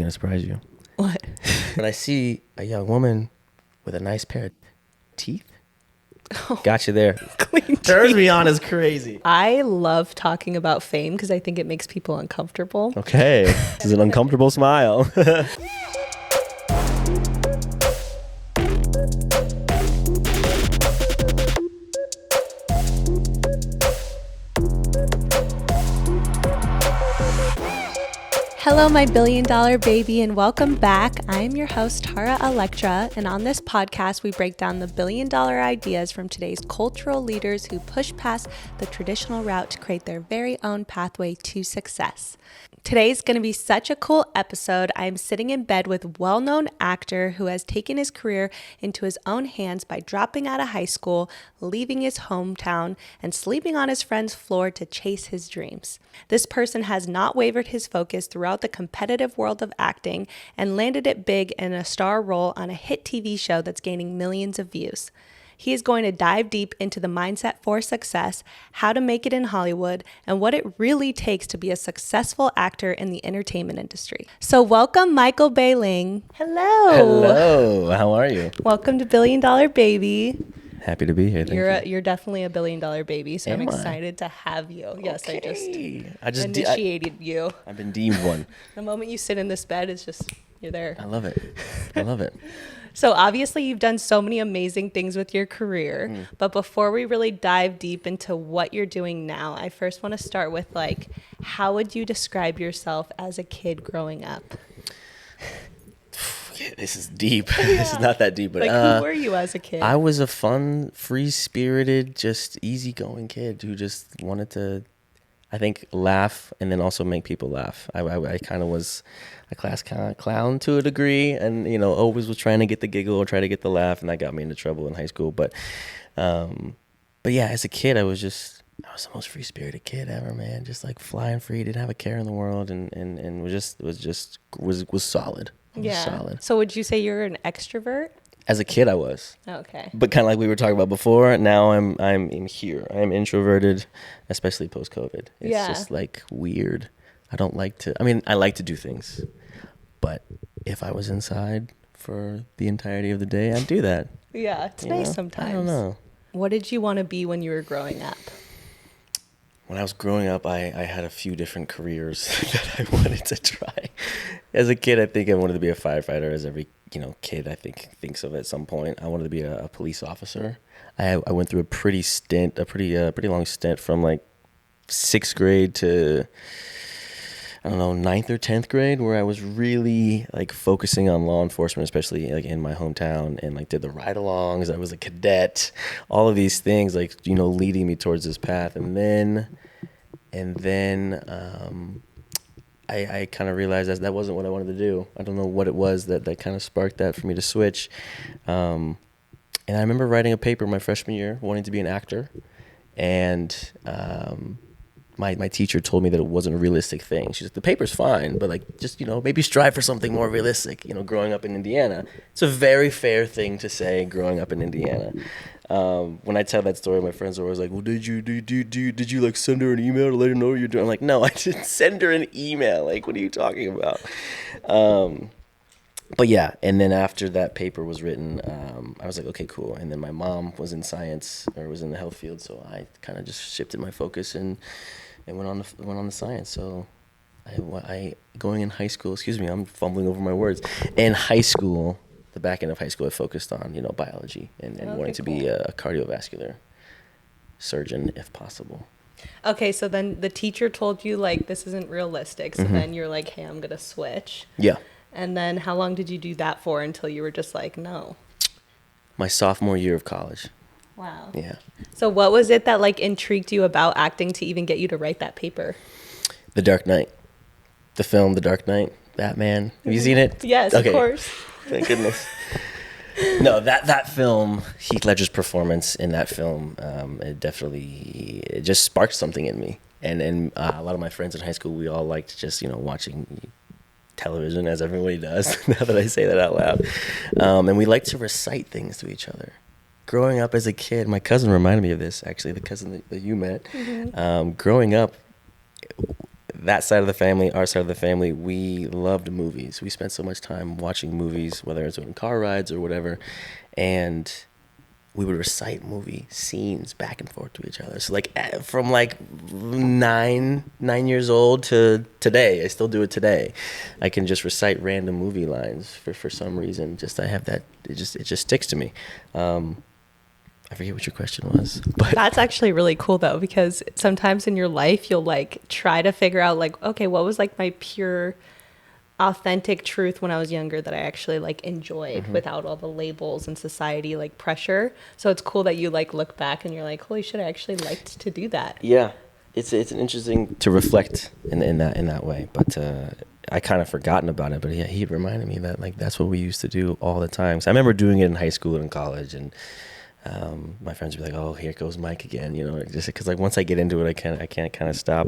going to surprise you. What? When I see a young woman with a nice pair of teeth, got you there. Clean Turns teeth. me on as crazy. I love talking about fame because I think it makes people uncomfortable. Okay. This is an uncomfortable smile. Hello, my billion dollar baby, and welcome back. I am your host, Tara Electra, and on this podcast, we break down the billion-dollar ideas from today's cultural leaders who push past the traditional route to create their very own pathway to success. Today's going to be such a cool episode. I'm sitting in bed with a well-known actor who has taken his career into his own hands by dropping out of high school, leaving his hometown, and sleeping on his friend's floor to chase his dreams. This person has not wavered his focus throughout the competitive world of acting and landed it big in a star role on a hit TV show that's gaining millions of views. He is going to dive deep into the mindset for success, how to make it in Hollywood, and what it really takes to be a successful actor in the entertainment industry. So welcome, Michael Behling. Hello. Hello. How are you? Welcome to Billion Dollar Baby. Happy to be here. Thank you. You're definitely a billion dollar baby, so I'm Am I? excited to have you. Yes, Okay. I just initiated you. I've been deemed one. The moment you sit in this bed, it's just, you're there. I love it. I love it. So obviously you've done so many amazing things with your career, but before we really dive deep into what you're doing now, I first want to start with how would you describe yourself as a kid growing up? This is deep. This is not that deep, but who were you as a kid? I was a fun, free-spirited, just easygoing kid who just wanted to, I think, laugh and then also make people laugh. I kind of was a class clown to a degree, and always was trying to get the giggle or try to get the laugh, and that got me into trouble in high school. But yeah, as a kid, I was the most free-spirited kid ever, man. Just like flying free, didn't have a care in the world, and was solid. Yeah. Solid. So would you say you're an extrovert? As a kid, I was. Okay. But kind of like we were talking about before, now I'm in here. I'm introverted, especially post-COVID. It's just like weird. I like to do things. But if I was inside for the entirety of the day, I'd do that. Yeah, it's nice sometimes. I don't know. What did you want to be when you were growing up? When I was growing up, I had a few different careers that I wanted to try. As a kid, I think I wanted to be a firefighter, as every kid I think thinks of at some point. I wanted to be a police officer. I went through a pretty long stint from like 6th grade to, I don't know, 9th or 10th grade, where I was really like focusing on law enforcement, especially like in my hometown, and like did the ride-alongs. I was a cadet, all of these things like leading me towards this path. And then I kind of realized that wasn't what I wanted to do. I don't know what it was that kind of sparked that for me to switch. And I remember writing a paper my freshman year, wanting to be an actor, and my teacher told me that it wasn't a realistic thing. She said, the paper's fine, but like just, maybe strive for something more realistic. Growing up in Indiana, it's a very fair thing to say growing up in Indiana. When I tell that story, my friends are always like, well, did you like send her an email to let her know what you're doing? I'm like, no, I didn't send her an email. Like, what are you talking about? But yeah, and then after that paper was written, I was like, okay, cool. And then my mom was in science, or was in the health field, so I kind of just shifted my focus and went on the science. So I going in high school, excuse me, I'm fumbling over my words. In high school, the back end of high school, I focused on biology and wanting to be a cardiovascular surgeon if possible. Okay, so then the teacher told you like this isn't realistic, so then you're like, hey, I'm gonna switch. Yeah. And then how long did you do that for until you were just like, no? My sophomore year of college. Wow. Yeah. So what was it that like intrigued you about acting to even get you to write that paper? The Dark Knight. The film The Dark Knight. Batman. Have you seen it? Yes, okay. Of course. Thank goodness. No, that film, Heath Ledger's performance in that film, it just sparked something in me. And a lot of my friends in high school, we all liked just, watching television, as everybody does, now that I say that out loud. And we like to recite things to each other. Growing up as a kid, my cousin reminded me of this, actually, the cousin that you met. Mm-hmm. Growing up, that side of the family, our side of the family, we loved movies. We spent so much time watching movies, whether it's on car rides or whatever, and we would recite movie scenes back and forth to each other. So like from like 9 years old to today, I still do it today. I can just recite random movie lines for some reason. Just I have that. It just sticks to me. I forget what your question was, but That's actually really cool though, because sometimes in your life you'll like try to figure out like, okay, what was like my pure authentic truth when I was younger that I actually like enjoyed without all the labels and society like pressure. So it's cool that you like look back and you're like, holy shit, I actually liked to do that. yeah, it's an interesting to reflect in that way. But I kind of forgotten about it. But yeah, he reminded me that like that's what we used to do all the time. So I remember doing it in high school and in college, and my friends would be like, "Oh, here goes Mike again," you know, just because like once I get into it, I can't kind of stop.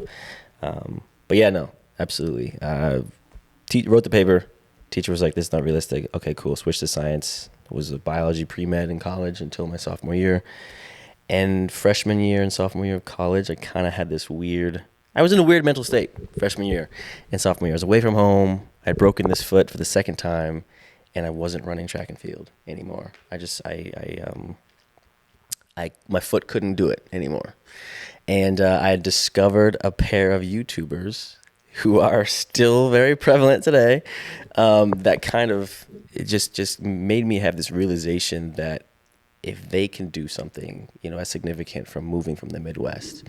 But yeah, no, absolutely. Wrote the paper. Teacher was like, "This is not realistic." Okay, cool. Switched to science. Was a biology pre-med in college until my sophomore year. And freshman year and sophomore year of college, I kind of had this I was in a weird mental state freshman year and sophomore year. I was away from home. I had broken this foot for the second time, and I wasn't running track and field anymore. My foot couldn't do it anymore. And I had discovered a pair of YouTubers who are still very prevalent today, that kind of it just made me have this realization that if they can do something, you know, as significant from moving from the Midwest,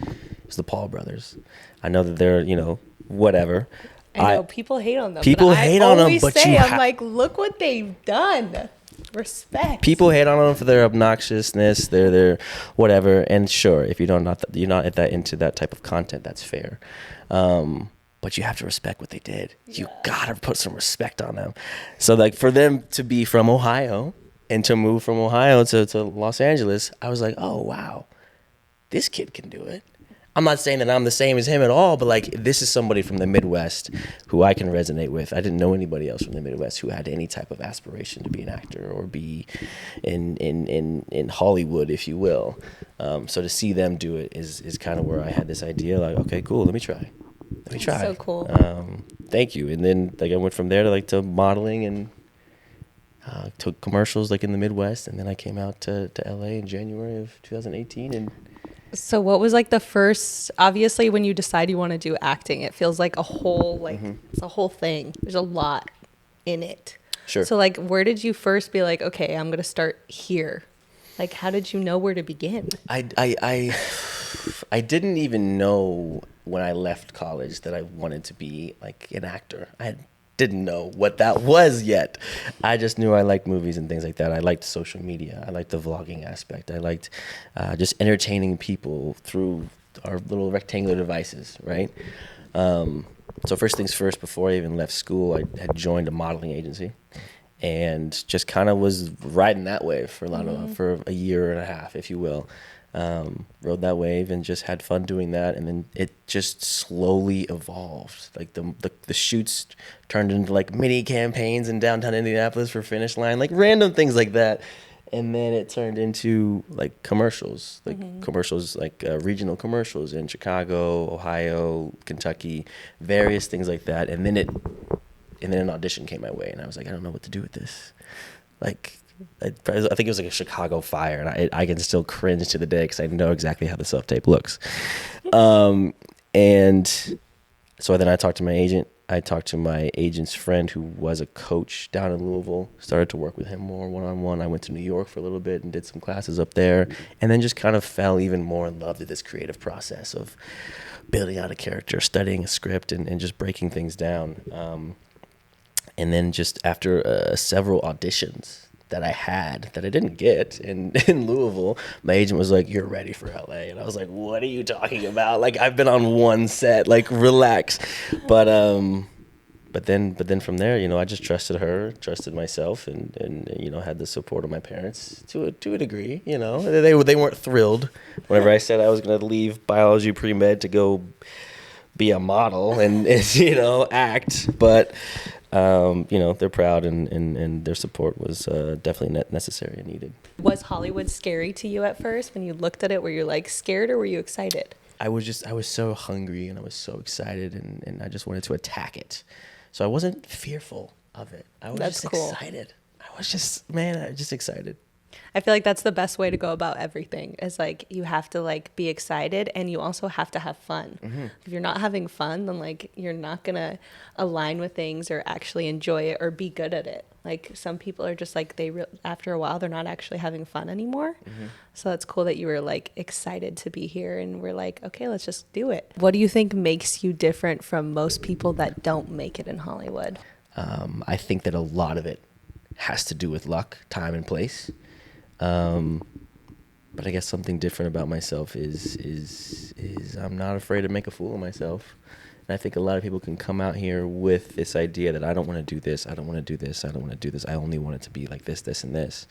it's the Paul brothers. I know that they're, you know, whatever. I know people hate on them. People hate on them, but I'm like, look what they've done. Respect. People hate on them for their obnoxiousness, their whatever. And sure, if you're not into that type of content, that's fair. But you have to respect what they did. You gotta put some respect on them. So like for them to be from Ohio and to move from Ohio to Los Angeles, I was like, oh wow, this kid can do it. I'm not saying that I'm the same as him at all, but like this is somebody from the Midwest who I can resonate with. I didn't know anybody else from the Midwest who had any type of aspiration to be an actor or be in Hollywood, if you will. So to see them do it is kind of where I had this idea, like, okay, cool, let me try. So cool. Thank you. And then like I went from there to modeling and took commercials like in the Midwest, and then I came out to LA in January of 2018. And so what was like the first, obviously when you decide you want to do acting, it feels like a whole, like it's a whole thing. There's a lot in it. Sure. So like, where did you first be like, okay, I'm going to start here? Like, how did you know where to begin? I didn't even know when I left college that I wanted to be like an actor. I didn't know what that was yet. I just knew I liked movies and things like that. I liked social media. I liked the vlogging aspect. I liked just entertaining people through our little rectangular devices, right? So first things first, before I even left school, I had joined a modeling agency and just kind of was riding that wave for for a year and a half, if you will. Rode that wave and just had fun doing that, and then it just slowly evolved. Like the shoots turned into like mini campaigns in downtown Indianapolis for Finish Line, like random things like that, and then it turned into like commercials, like regional commercials in Chicago, Ohio, Kentucky, various things like that, and then an audition came my way, and I was like, I don't know what to do with this, like. I think it was like a Chicago Fire, and I can still cringe to the day because I know exactly how the self-tape looks. And so then I talked to my agent. I talked to my agent's friend who was a coach down in Louisville, started to work with him more one-on-one. I went to New York for a little bit and did some classes up there, and then just kind of fell even more in love with this creative process of building out a character, studying a script, and just breaking things down. And then just after several auditions that I had that I didn't get in Louisville, my agent was like, "You're ready for LA." And I was like, "What are you talking about? Like, I've been on one set, like, relax." But then from there, you know, I just trusted her, trusted myself, and you know, had the support of my parents to a degree. You know, they weren't thrilled whenever I said I was going to leave biology pre-med to go be a model and you know, act, but you know, they're proud, and their support was definitely necessary and needed. Was Hollywood scary to you at first when you looked at it? Were you like scared or were you excited? I was so hungry and I was so excited and I just wanted to attack it. So I wasn't fearful of it. I was That's just cool. excited. I was just excited. I feel like that's the best way to go about everything is like you have to like be excited and you also have to have fun. If you're not having fun, then like you're not going to align with things or actually enjoy it or be good at it. Like some people are just like after a while they're not actually having fun anymore. So that's cool that you were like excited to be here and we're like, okay, let's just do it. What do you think makes you different from most people that don't make it in Hollywood? I think that a lot of it has to do with luck, time, and place. But I guess something different about myself is I'm not afraid to make a fool of myself. And I think a lot of people can come out here with this idea that I don't want to do this, I don't want to do this, I don't want to do this, I only want it to be like this, this, and this.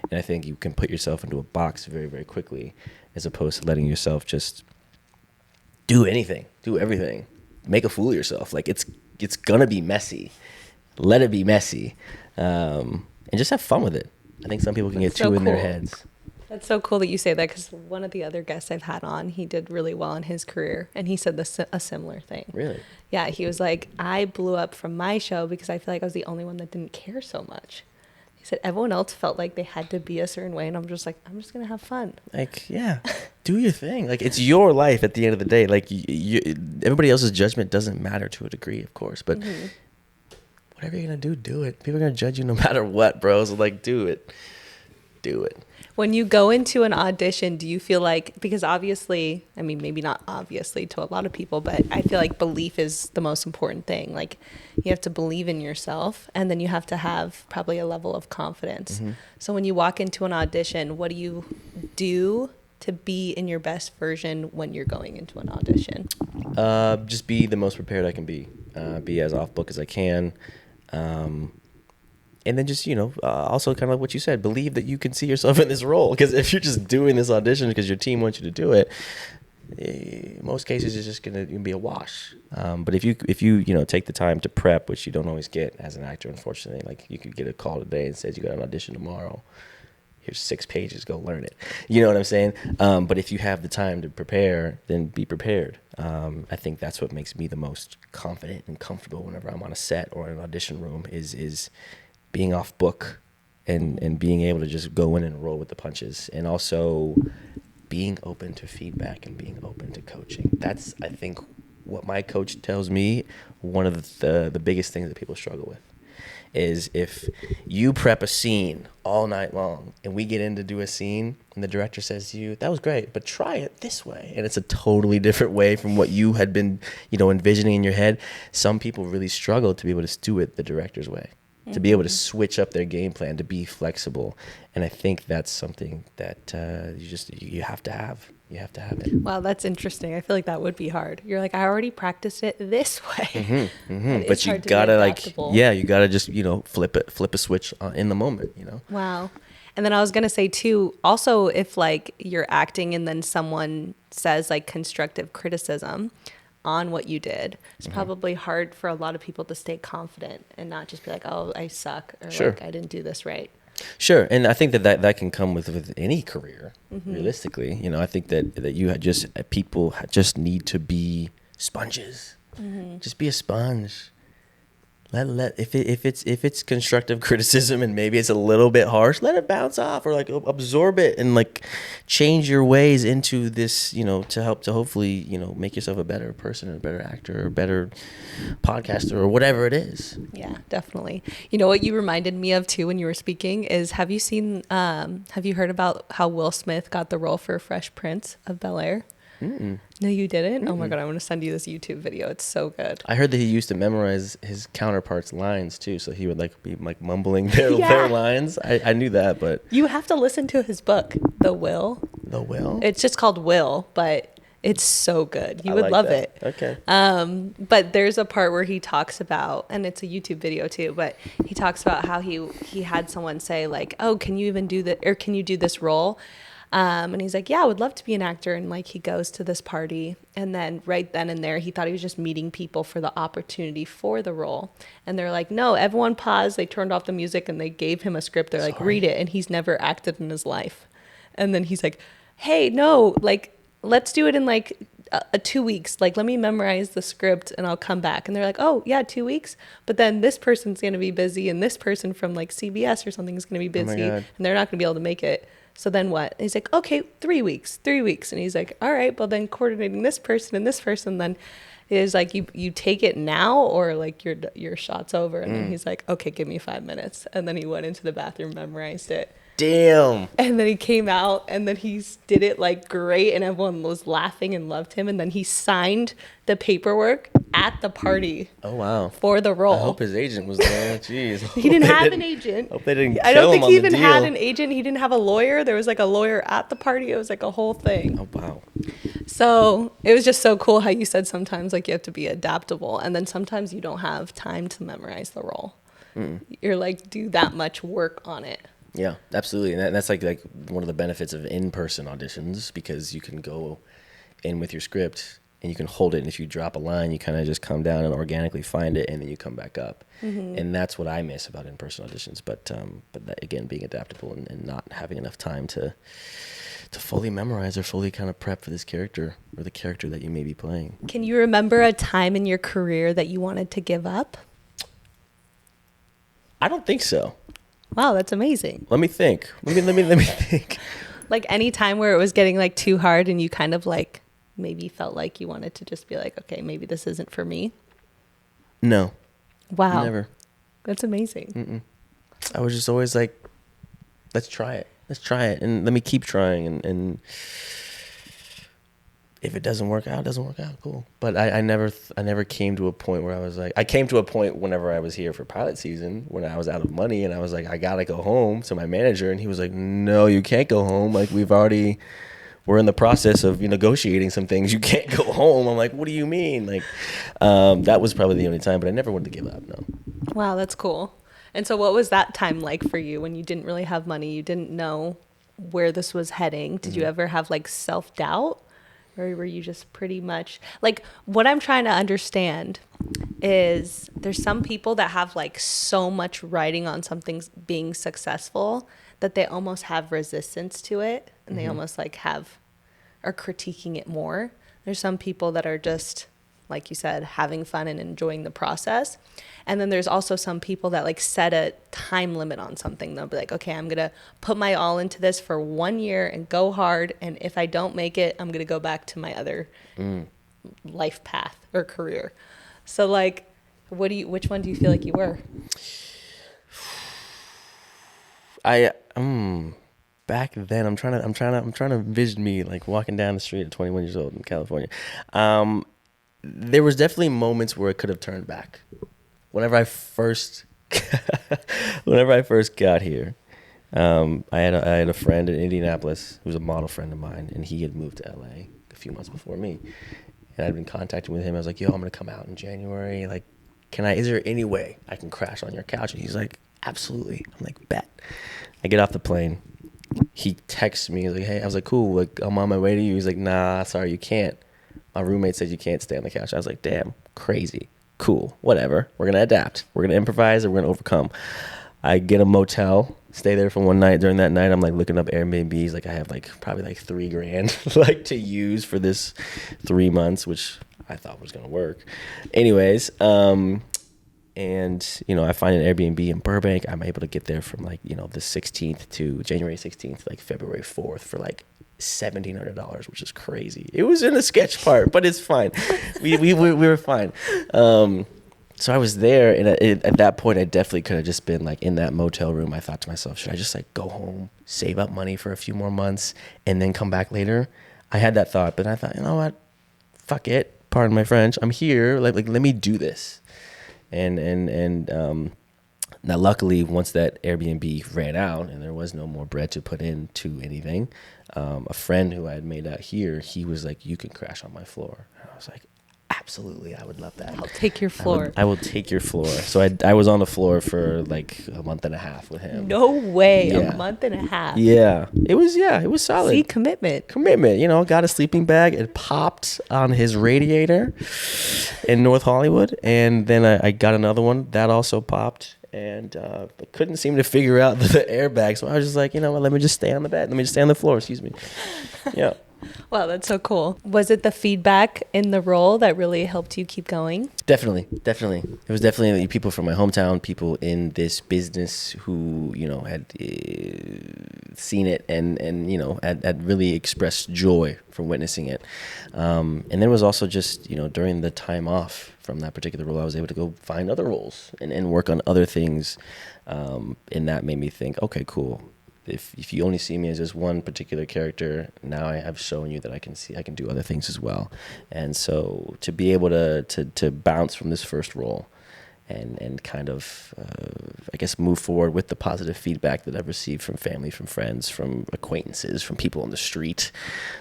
And I think you can put yourself into a box very, very quickly as opposed to letting yourself just do anything, do everything, make a fool of yourself. Like it's gonna be messy. Let it be messy. And just have fun with it. I think some people can get too in their heads. That's so cool that you say that because one of the other guests I've had on, he did really well in his career and he said a similar thing. Really? Yeah, he was like, I blew up from my show because I feel like I was the only one that didn't care so much. He said everyone else felt like they had to be a certain way and I'm just like, I'm just going to have fun. Like, yeah, do your thing. Like it's your life at the end of the day. Like everybody else's judgment doesn't matter to a degree, of course, but whatever you're going to do it. People are going to judge you no matter what, bro. So like, do it. Do it. When you go into an audition, do you feel like, because obviously, I mean, maybe not obviously to a lot of people, but I feel like belief is the most important thing. Like you have to believe in yourself and then you have to have probably a level of confidence. So when you walk into an audition, what do you do to be in your best version when you're going into an audition? Just be the most prepared I can be. Be as off book as I can. And then just, also kind of like what you said, believe that you can see yourself in this role. Because if you're just doing this audition because your team wants you to do it, in most cases it's just going to be a wash. But if you take the time to prep, which you don't always get as an actor, unfortunately, like you could get a call today and says you got an audition tomorrow. Here's 6 pages, go learn it. You know what I'm saying? But if you have the time to prepare, then be prepared. I think that's what makes me the most confident and comfortable whenever I'm on a set or in an audition room is being off book and being able to just go in and roll with the punches, and also being open to feedback and being open to coaching. That's, I think, what my coach tells me, one of the biggest things that people struggle with is if you prep a scene all night long and we get in to do a scene and the director says to you, that was great, but try it this way. And it's a totally different way from what you had been, envisioning in your head. Some people really struggle to be able to do it the director's way, to be able to switch up their game plan, to be flexible. And I think that's something that you have to have. You have to have it. Wow, that's interesting. I feel like that would be hard. You're like, I already practiced it this way. But you gotta you gotta just flip a switch in the moment. Wow. And then I was gonna say too, also if like you're acting and then someone says like constructive criticism on what you did, it's probably hard for a lot of people to stay confident and not just be like, oh, I suck, or like I didn't do this right. Sure, and I think that can come with any career. Realistically, I think that people just need to be sponges. Just be a sponge. If it's constructive criticism and maybe it's a little bit harsh, let it bounce off or like absorb it and like change your ways into this, to help to hopefully, make yourself a better person, a better actor, or a better podcaster, or whatever it is. Yeah, definitely. You know what you reminded me of too when you were speaking is, have you heard about how Will Smith got the role for Fresh Prince of Bel-Air? No, you didn't? Oh my God, I'm going to send you this YouTube video. It's so good. I heard that he used to memorize his counterparts' lines too, so he would be mumbling their lines. I knew that, but you have to listen to his book, The Will. The Will? It's just called Will, but it's so good. You would love it. Okay. But there's a part where he talks about, and it's a YouTube video too, but he talks about how he had someone say like, oh, can you even do that, or can you do this role? And he's like, yeah, I would love to be an actor. And like, he goes to this party, and then right then and there, he thought he was just meeting people for the opportunity for the role. And they're like, no, everyone paused. They turned off the music and they gave him a script. They're like, read it. And he's never acted in his life. And then he's like, hey, no, like, let's do it in like 2 weeks. Like, let me memorize the script and I'll come back. And they're like, oh, yeah, 2 weeks. But then this person's going to be busy and this person from like CBS or something is going to be Oh my busy God. and they're not going to be able to make it. So then what? And he's like, okay, 3 weeks. And he's like, all right, well, then coordinating this person and this person, then is like, you take it now or like your shot's over. And then he's like, okay, give me 5 minutes. And then he went into the bathroom, memorized it. Damn. And then he came out and then he did it like great and everyone was laughing and loved him. And then he signed the paperwork at the party. Oh, wow. For the role. I hope his agent was there. Jeez. He didn't have an agent. Hope they didn't I don't kill think him he on the even deal. had an agent. He didn't have a lawyer. There was like a lawyer at the party. It was like a whole thing. Oh, wow. So it was just so cool how you said sometimes like you have to be adaptable. And then sometimes you don't have time to memorize the role. You're like, do that much work on it. Yeah, absolutely. And that's like one of the benefits of in-person auditions, because you can go in with your script and you can hold it. And if you drop a line, you kind of just come down and organically find it, and then you come back up. And that's what I miss about in-person auditions. But that, again, being adaptable and not having enough time to fully memorize or fully kind of prep for this character or the character that you may be playing. Can you remember a time in your career that you wanted to give up? I don't think so. Wow, that's amazing. Let me think. Let me think. Like any time where it was getting like too hard and you kind of like maybe felt like you wanted to just be like, okay, maybe this isn't for me. No. Wow. Never. That's amazing. I was just always like, let's try it. And let me keep trying. And if it doesn't work out, it doesn't work out. Cool. But I never came to a point where I was like, I came to a point whenever I was here for pilot season when I was out of money and I was like, I got to go home to my manager. And he was like, no, you can't go home. Like we're in the process of negotiating some things. You can't go home. I'm like, what do you mean? Like, that was probably the only time, but I never wanted to give up. No. Wow, that's cool. And so what was that time like for you when you didn't really have money? You didn't know where this was heading. Did you ever have like self-doubt? Or were you just pretty much like, what I'm trying to understand is there's some people that have like so much writing on something being successful that they almost have resistance to it and they almost like are critiquing it more. There's some people that are just, like you said, having fun and enjoying the process. And then there's also some people that like set a time limit on something. They'll be like, okay, I'm going to put my all into this for 1 year and go hard. And if I don't make it, I'm going to go back to my other life path or career. So like, which one do you feel like you were? Back then, I'm trying to envision me like walking down the street at 21 years old in California. There was definitely moments where it could have turned back. Whenever I first got here, I had a friend in Indianapolis who was a model friend of mine, and he had moved to LA a few months before me. And I'd been contacting with him. I was like, yo, I'm gonna come out in January. Like, is there any way I can crash on your couch? And he's like, absolutely. I'm like, bet. I get off the plane. He texts me. He's like, hey, I was like, cool. Like, I'm on my way to you. He's like, nah, sorry, you can't. My roommate said you can't stay on the couch. I was like, damn, crazy. Cool, whatever. We're going to adapt. We're going to improvise and we're going to overcome. I get a motel, stay there for one night. During that night, I'm like looking up Airbnbs. Like I have like probably like $3,000 like to use for this 3 months, which I thought was going to work. Anyways, and I find an Airbnb in Burbank. I'm able to get there from like, the 16th to January 16th, like February 4th for like $1,700, which is crazy. It was in the sketch part, but it's fine. We were fine. So I was there, and at that point, I definitely could have just been like in that motel room. I thought to myself, should I just like go home, save up money for a few more months, and then come back later? I had that thought, but I thought, you know what? Fuck it. Pardon my French. I'm here. Like let me do this. And now, luckily, once that Airbnb ran out and there was no more bread to put into anything, a friend who I had made out here, he was like, you can crash on my floor. And I was like, absolutely, I would love that. I'll take your floor. I will take your floor. So I was on the floor for like a month and a half with him. No way. Yeah. A month and a half. Yeah. It was solid. See, commitment. Got a sleeping bag. It popped on his radiator in North Hollywood. And then I got another one. That also popped. And but couldn't seem to figure out the airbag. So I was just like, you know what, let me just stay on the bed. Let me just stay on the floor, excuse me. Yeah. Wow, that's so cool. Was it the feedback in the role that really helped you keep going? Definitely. It was definitely people from my hometown, people in this business who, had seen it and had really expressed joy from witnessing it. And there was also just, during the time off from that particular role, I was able to go find other roles and work on other things. And that made me think, okay, cool. If you only see me as just one particular character, now I have shown you that I can do other things as well. And so to be able to bounce from this first role and kind of, I guess, move forward with the positive feedback that I've received from family, from friends, from acquaintances, from people on the street,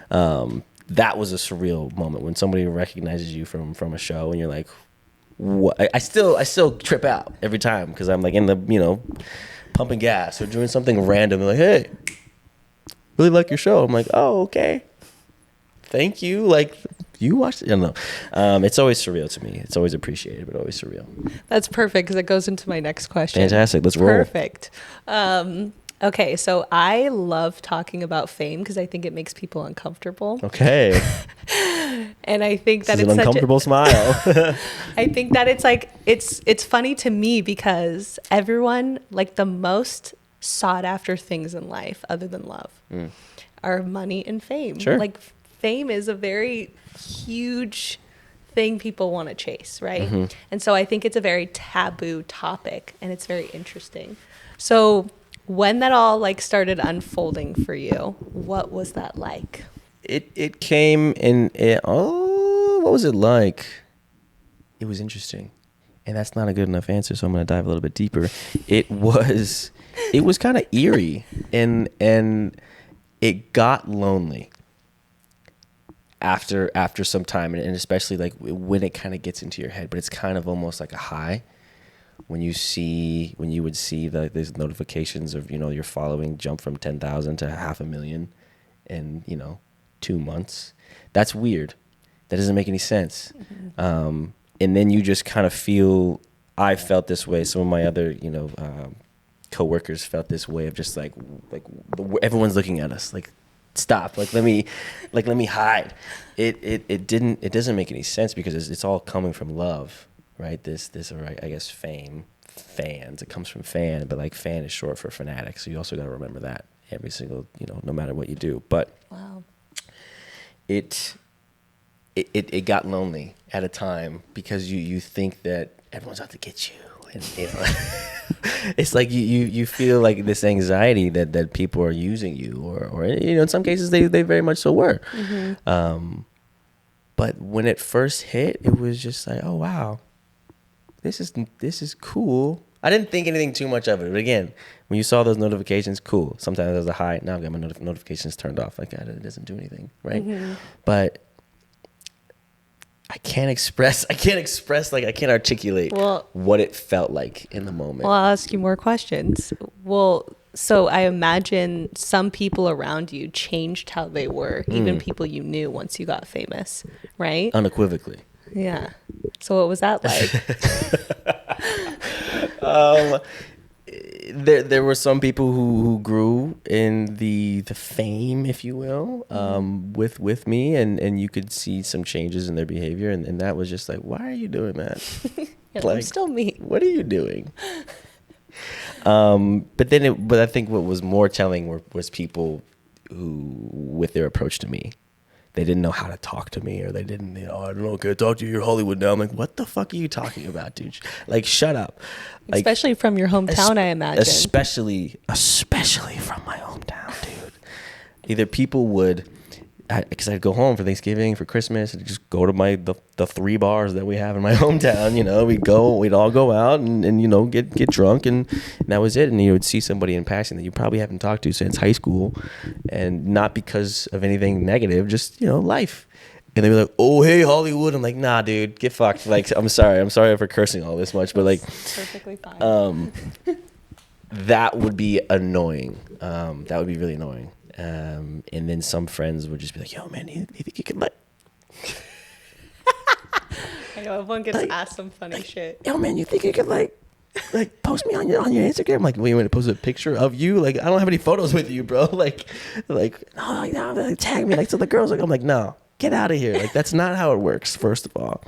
that was a surreal moment when somebody recognizes you from a show and you're like, what? I still trip out every time because I'm like in the, pumping gas or doing something random. They're like, hey, really like your show. I'm like, oh, okay. Thank you. Like, you watched it? I don't know. It's always surreal to me. It's always appreciated, but always surreal. That's perfect because it goes into my next question. Fantastic. Let's roll. Perfect. Okay, so I love talking about fame because I think it makes people uncomfortable. Okay. And I think that it's it's an uncomfortable smile. I think that it's like it's funny to me because everyone, like, the most sought after things in life other than love are money and fame. Sure. Like, fame is a very huge thing people want to chase, right? Mm-hmm. And so I think it's a very taboo topic and it's very interesting. So when that all started unfolding for you, what was that like? It came in, what was it like? It was interesting. And that's not a good enough answer, so I'm going to dive a little bit deeper. It was kind of eerie and it got lonely after some time, and especially like when it kind of gets into your head, but it's kind of almost like a high when you would see these notifications of, your following jump from 10,000 to 500,000 in, 2 months. That's weird. That doesn't make any sense. Mm-hmm. And then you just kind of feel, I felt this way. Some of my other, coworkers felt this way of just like everyone's looking at us, like, stop, let me hide. It doesn't make any sense because it's all coming from love, right? This I guess fame, fans. It comes from fan, but like fan is short for fanatic. So you also got to remember that every single, no matter what you do. But wow, it got lonely at a time because you think that everyone's out to get you, and it's like you feel like this anxiety that people are using you, or in some cases they very much so were. Mm-hmm. But when it first hit, it was just like, oh wow, this is cool. I didn't think anything too much of it, but again, when you saw those notifications, cool. Sometimes there's a high. Now I've got my notifications turned off. Like, it doesn't do anything, right? Mm-hmm. But I can't articulate what it felt like in the moment. Well, I'll ask you more questions. Well, so I imagine some people around you changed how they were, even people you knew once you got famous, right? Unequivocally. Yeah. So what was that like? There were some people who grew in the fame, if you will, with me, and you could see some changes in their behavior, and that was just like, why are you doing that? Yeah, like, I'm still me. What are you doing? But I think what was more telling was people who, with their approach to me, they didn't know how to talk to me, or they didn't, I don't know, can I talk to you? You're Hollywood now. I'm like, what the fuck are you talking about, dude? Like, shut up. Like, especially from your hometown, I imagine. Especially from my hometown, dude. Either people would, because I'd go home for Thanksgiving, for Christmas, and just go to the 3 bars that we have in my hometown. We'd all go out and get drunk, and that was it. And you would see somebody in passing that you probably haven't talked to since high school, and not because of anything negative, just life. And they'd be like, "Oh, hey, Hollywood." I'm like, "Nah, dude, get fucked." Like, I'm sorry for cursing all this much, but like, perfectly fine. That would be annoying. That would be really annoying. And then some friends would just be like, "Yo, man, you think you could I know everyone gets asked some funny shit. Yo, man, you think you could like, post me on your Instagram. I'm like, wait, you want to post a picture of you? Like, I don't have any photos with you, bro. Like, no, like, tag me. Like, so the girls, like, I'm like, no, get out of here. Like, that's not how it works, first of all.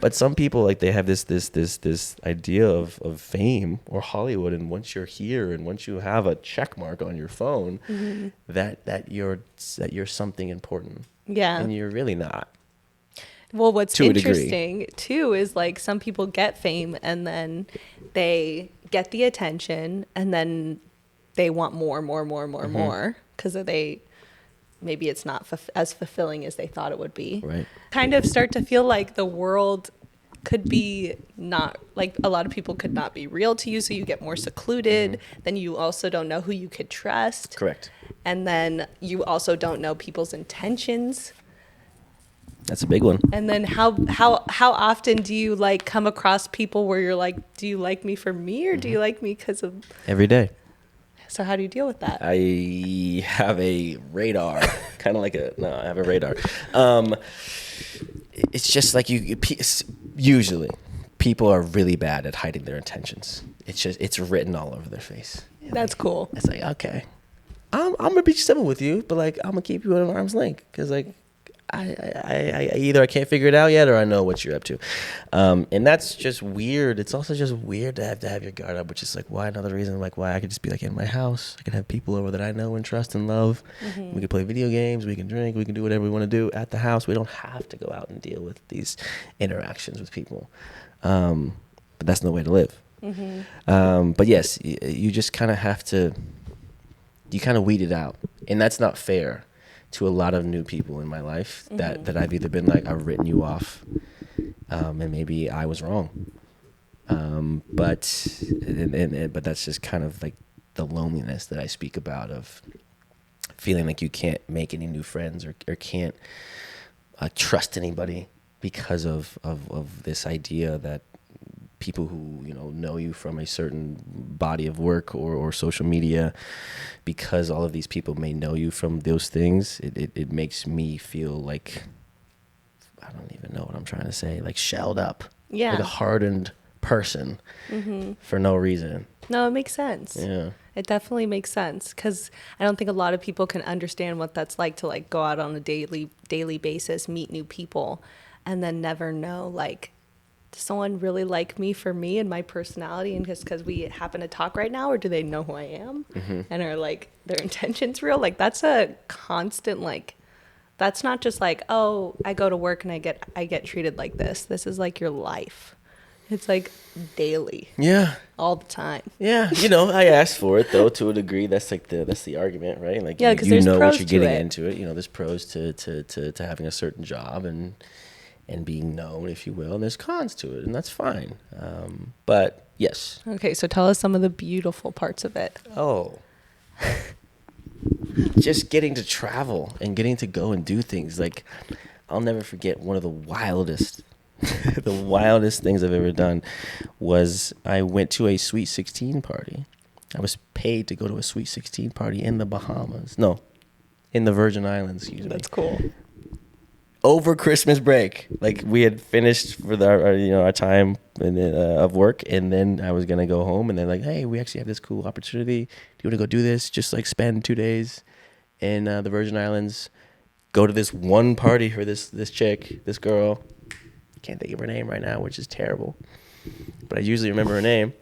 But some people, like, they have this idea of fame or Hollywood, and once you're here and once you have a check mark on your phone, that you're something important. Yeah. And you're really not. Well, what's To a degree. interesting too is like some people get fame and then they get the attention and then they want more because maybe it's not as fulfilling as they thought it would be. Right. Kind of start to feel like the world could be not, like, a lot of people could not be real to you, so you get more secluded. Then you also don't know who you could trust. Correct. And then you also don't know people's intentions. That's a big one. And then how often do you like come across people where you're like, do you like me for me or do you like me because of... Every day. So how do you deal with that? I have a radar, kind of like I have a radar. It's just like usually people are really bad at hiding their intentions. It's written all over their face. That's cool. It's like, okay, I'm gonna be civil with you, but like I'm gonna keep you at an arm's length because like I either I can't figure it out yet or I know what you're up to, and that's just weird. It's also just weird to have your guard up, which is like why another reason like why I could just be like in my house. I could have people over that I know and trust and love. We can play video games, we can drink, we can do whatever we want to do at the house. We don't have to go out and deal with these interactions with people, but that's no way to live. But yes, you just kind of have to. You kind of weed it out, and that's not fair to a lot of new people in my life that I've either been like, I've written you off, and maybe I was wrong. But that's just kind of like the loneliness that I speak about of feeling like you can't make any new friends or can't trust anybody because of this idea that people who know you from a certain body of work or social media, because all of these people may know you from those things, it makes me feel like, I don't even know what I'm trying to say, like shelled up, like a hardened person for no reason. No, it makes sense. Yeah, it definitely makes sense, because I don't think a lot of people can understand what that's like to like go out on a daily basis, meet new people, and then never know, like, does someone really like me for me and my personality and just because we happen to talk right now, or do they know who I am and are like their intentions real? Like that's a constant, like, that's not just like, oh, I go to work and I get treated like this. This is like your life. It's like daily. Yeah. All the time. Yeah. I asked for it though, to a degree. That's like that's the argument, right? Like, yeah, because there's know pros what you're getting to it. into it. There's pros to having a certain job and being known, if you will, and there's cons to it, and that's fine. But yes. Okay, so tell us some of the beautiful parts of it. Oh. Just getting to travel and getting to go and do things. Like, I'll never forget one of the wildest things I've ever done was I went to a Sweet 16 party. I was paid to go to a Sweet 16 party in the Bahamas. No, in the Virgin Islands, excuse me. That's cool. Over Christmas break, like we had finished for our time of work, and then I was gonna go home, and they're like, "Hey, we actually have this cool opportunity. Do you want to go do this? Just like spend 2 days in the Virgin Islands, go to this one party for this chick, this girl. Can't think of her name right now, which is terrible, but I usually remember her name.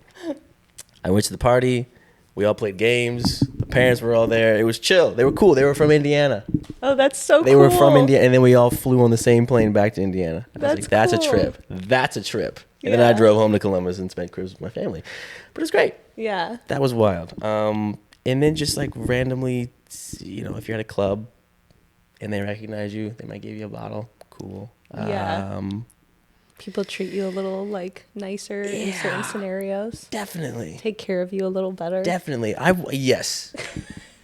I went to the party. We all played games. The parents were all there. It was chill. They were cool. They were from Indiana. Oh, that's so cool. They were from Indiana, and then we all flew on the same plane back to Indiana. I was like, that's cool. a trip. That's a trip. And then I drove home to Columbus and spent Christmas with my family. But it was great. Yeah. That was wild. And then just like randomly, if you're at a club and they recognize you, they might give you a bottle. Cool. Yeah. People treat you a little like nicer in certain scenarios. Definitely. Take care of you a little better. Definitely. Yes.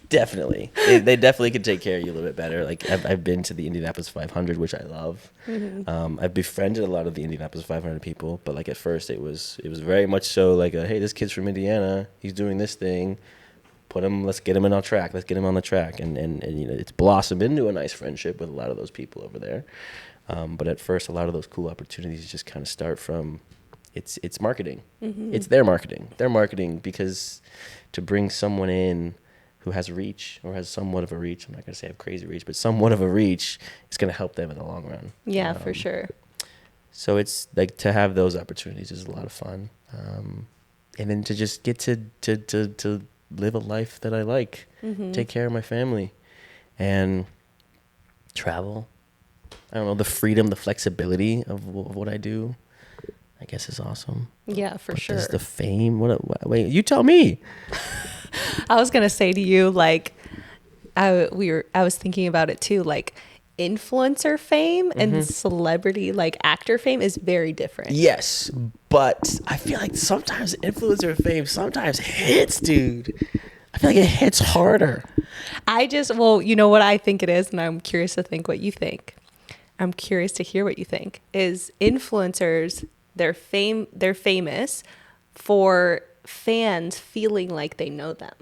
Definitely. They definitely could take care of you a little bit better. Like I've been to the Indianapolis 500, which I love. I've befriended a lot of the Indianapolis 500 people, but like at first it was very much so like, hey, this kid's from Indiana. He's doing this thing. Let's get him on track. Let's get him on the track. And it's blossomed into a nice friendship with a lot of those people over there. But at first, a lot of those cool opportunities just kind of start from it's marketing. It's their marketing. Their marketing, because to bring someone in who has reach or has somewhat of a reach, I'm not going to say have crazy reach, but somewhat of a reach, is going to help them in the long run. Yeah, for sure. So it's like, to have those opportunities is a lot of fun. And then to just get to live a life that I like, take care of my family, and travel. I don't know, the freedom, the flexibility of what I do, I guess, is awesome. Yeah, for sure. Does the fame, wait, you tell me. I was gonna say to you, like, I was thinking about it too, like influencer fame and celebrity, like actor fame, is very different. Yes, but I feel like sometimes influencer fame sometimes hits, dude. I feel like it hits harder. Well, you know what I think it is, and I'm curious to think what you think. I'm curious to hear what you think. Is influencers, they're famous for fans feeling like they know them,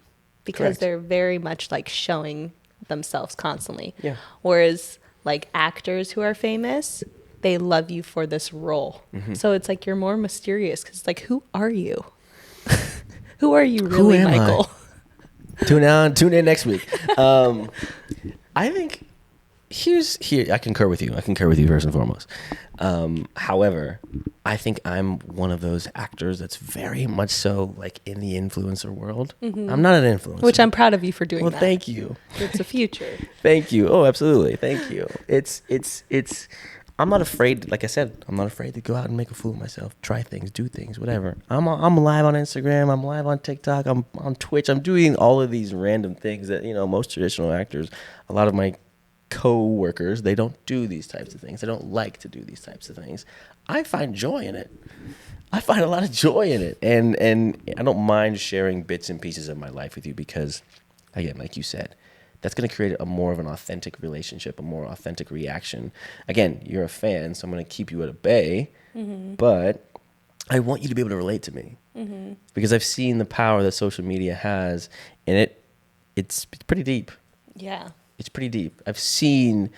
because Correct. they're very much like showing themselves constantly. Yeah. Whereas like actors who are famous, they love you for this role. So it's like you're more mysterious, because it's like, who are you? Who are you really, am Michael? Tune in next week. I think I concur with you. I concur with you first and foremost. However, I think I'm one of those actors that's very much so like in the influencer world. I'm not an influencer. Which I'm proud of you for doing that. Well, thank you. It's a future. Thank you. Oh, absolutely. Thank you. It's I'm not afraid, like I said, I'm not afraid to go out and make a fool of myself, try things, do things, whatever. I'm live on Instagram, I'm live on TikTok, I'm on Twitch. I'm doing all of these random things that, most traditional actors, a lot of my co-workers, they don't do these types of things. They don't like to do these types of things. I find joy in it. I find a lot of joy in it. And I don't mind sharing bits and pieces of my life with you, because, again, like you said, that's going to create a more of an authentic relationship, a more authentic reaction. Again, you're a fan, so I'm going to keep you at a bay, but I want you to be able to relate to me, because I've seen the power that social media has, and it's pretty deep. Yeah. It's pretty deep. I've seen,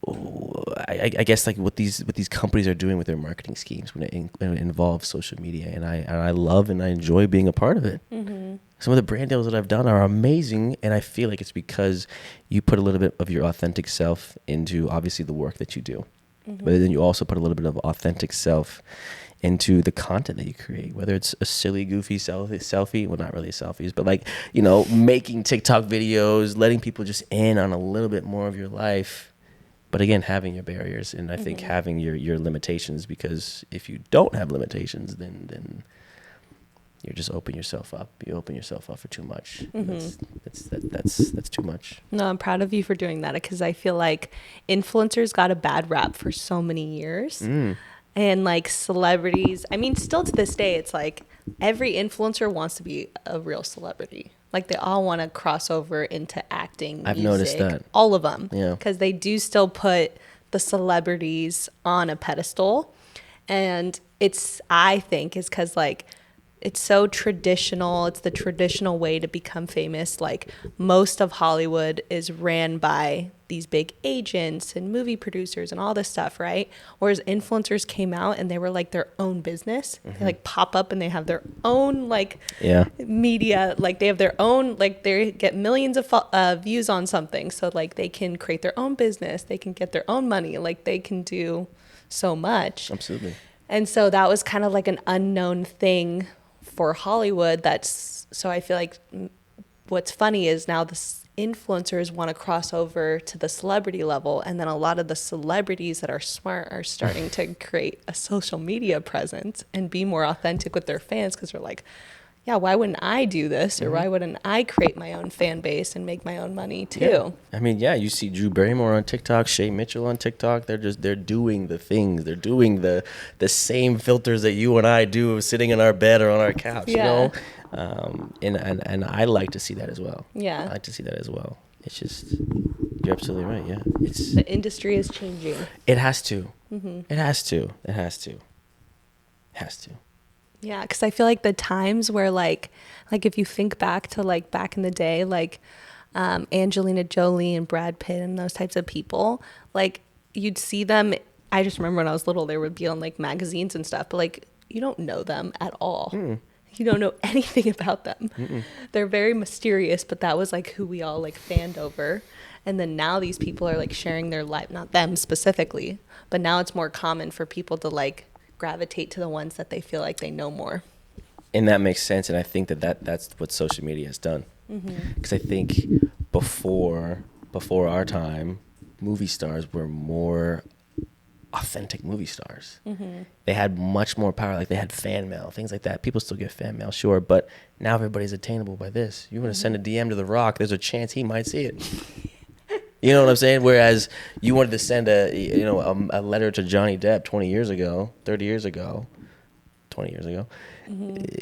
I guess, like what these companies are doing with their marketing schemes when it involves social media, and I love and I enjoy being a part of it. Some of the brand deals that I've done are amazing, and I feel like it's because you put a little bit of your authentic self into, obviously, the work that you do, but then you also put a little bit of authentic self into the content that you create, whether it's a silly, goofy selfie, well, not really selfies, but like, making TikTok videos, letting people just in on a little bit more of your life. But again, having your barriers, and I think having your limitations, because if you don't have limitations, then you just open yourself up. You open yourself up for too much. That's too much. No, I'm proud of you for doing that, because I feel like influencers got a bad rap for so many years. And like celebrities, I mean, still to this day, it's like every influencer wants to be a real celebrity. Like they all want to cross over into acting, I've music, noticed that. all of them. Yeah. Because they do still put the celebrities on a pedestal. And I think is because like it's so traditional. It's the traditional way to become famous. Like most of Hollywood is ran by these big agents and movie producers and all this stuff, right? Whereas influencers came out and they were like their own business. They like pop up and they have their own like media. Like they have their own, like they get millions of views on something. So like they can create their own business. They can get their own money. Like they can do so much. Absolutely. And so that was kind of like an unknown thing for Hollywood. So I feel like what's funny is now the influencers want to cross over to the celebrity level, and then a lot of the celebrities that are smart are starting to create a social media presence and be more authentic with their fans, because they're like, yeah, why wouldn't I do this, or why wouldn't I create my own fan base and make my own money too? Yeah. I mean, yeah, you see Drew Barrymore on TikTok, Shay Mitchell on TikTok. They're doing the things. They're doing the same filters that you and I do, sitting in our bed or on our couch. Yeah. And I like to see that as well. Yeah. I like to see that as well. It's just, you're absolutely right. Yeah. The industry is changing. It has to. It has to. It has to. It has to. Yeah, because I feel like the times where like if you think back to like back in the day, like Angelina Jolie and Brad Pitt and those types of people, like you'd see them. I just remember when I was little, they would be on like magazines and stuff, but like you don't know them at all. You don't know anything about them. They're very mysterious, but that was like who we all like fanned over. And then now these people are like sharing their life, not them specifically, but now it's more common for people to like gravitate to the ones that they feel like they know more. And that makes sense. And I think that's what social media has done. Because I think before our time, movie stars were more authentic movie stars. They had much more power. Like they had fan mail, things like that. People still get fan mail, sure, but now everybody's attainable by this. You want to send a DM to The Rock, there's a chance he might see it. You know what I'm saying? Whereas you wanted to send a letter to Johnny Depp 20 years ago, 30 years ago, 20 years ago,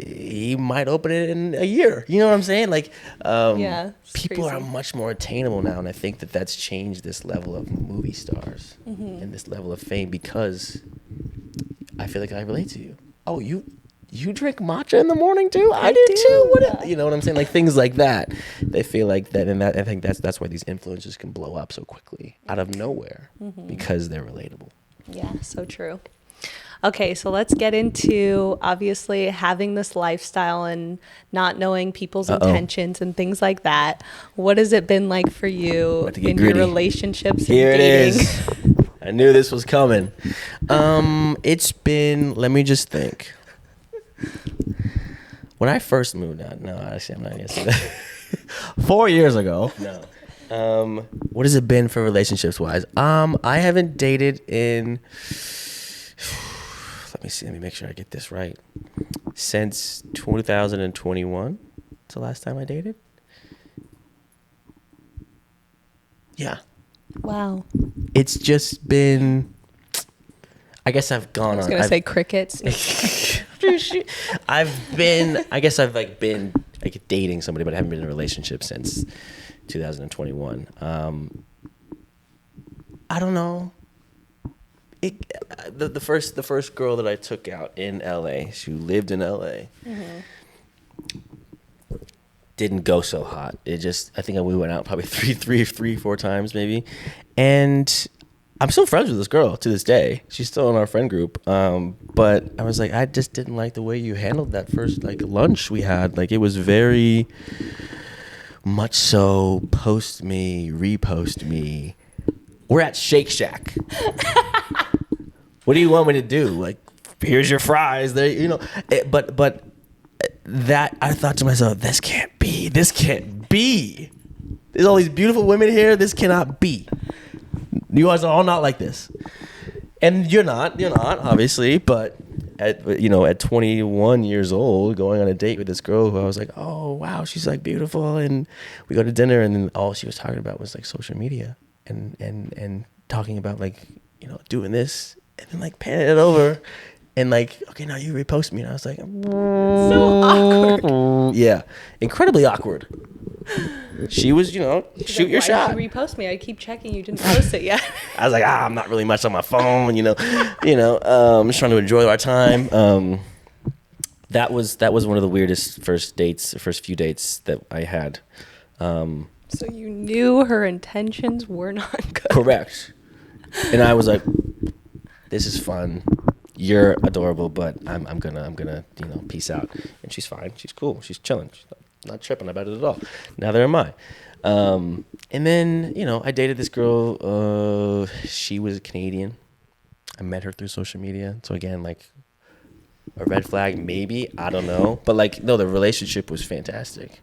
he might open it in a year. You know what I'm saying? Like, people crazy. are much more attainable now, and I think that's changed this level of movie stars and this level of fame, because I feel like I relate to you. Oh, you drink matcha in the morning too? I do too. You know what I'm saying? Like things like that. They feel like that, and I think that's why these influencers can blow up so quickly out of nowhere, because they're relatable. Yeah, so true. Okay, so let's get into obviously having this lifestyle and not knowing people's intentions and things like that. What has it been like for you in your relationships Here and dating? it is. I knew this was coming. It's been, let me just think. When I first moved out, no, actually I'm not gonna say that. 4 years ago. No. What has it been for relationships wise? I haven't dated in, let me make sure I get this right. Since 2021. That's the last time I dated. Yeah. Wow. It's just been, I guess I've gone on. I was going to say crickets. I've been dating somebody, but I haven't been in a relationship since 2021. I don't know. The first girl that I took out in LA, she lived in LA. Didn't go so hot. I think we went out probably three, 4 times maybe. And I'm still friends with this girl to this day. She's still in our friend group. But I was like, I just didn't like the way you handled that first like lunch we had. Like it was very much so post me, repost me. We're at Shake Shack. What do you want me to do? Like, here's your fries. There, you know. But that I thought to myself, this can't be. There's all these beautiful women here. This cannot be. You guys are all not like this, and you're not obviously. But at 21 years old, going on a date with this girl who I was like, oh wow, she's like beautiful, and we go to dinner, and then all she was talking about was like social media and talking about like doing this, and then like panning it over. And like, okay, now you repost me. And I was like, so awkward. Yeah, incredibly awkward. She was, shoot your shot. Why did you repost me? I keep checking. You didn't post it yet. I was like, I'm not really much on my phone, I'm just trying to enjoy our time. That was one of the weirdest first few dates that I had. So you knew her intentions were not good. Correct. And I was like, this is fun. You're adorable, but I'm gonna peace out. And she's fine. She's cool. She's chilling. She's not tripping about it at all. Neither am I. And then I dated this girl. She was Canadian. I met her through social media. So again, like a red flag, maybe, I don't know. But like no, the relationship was fantastic.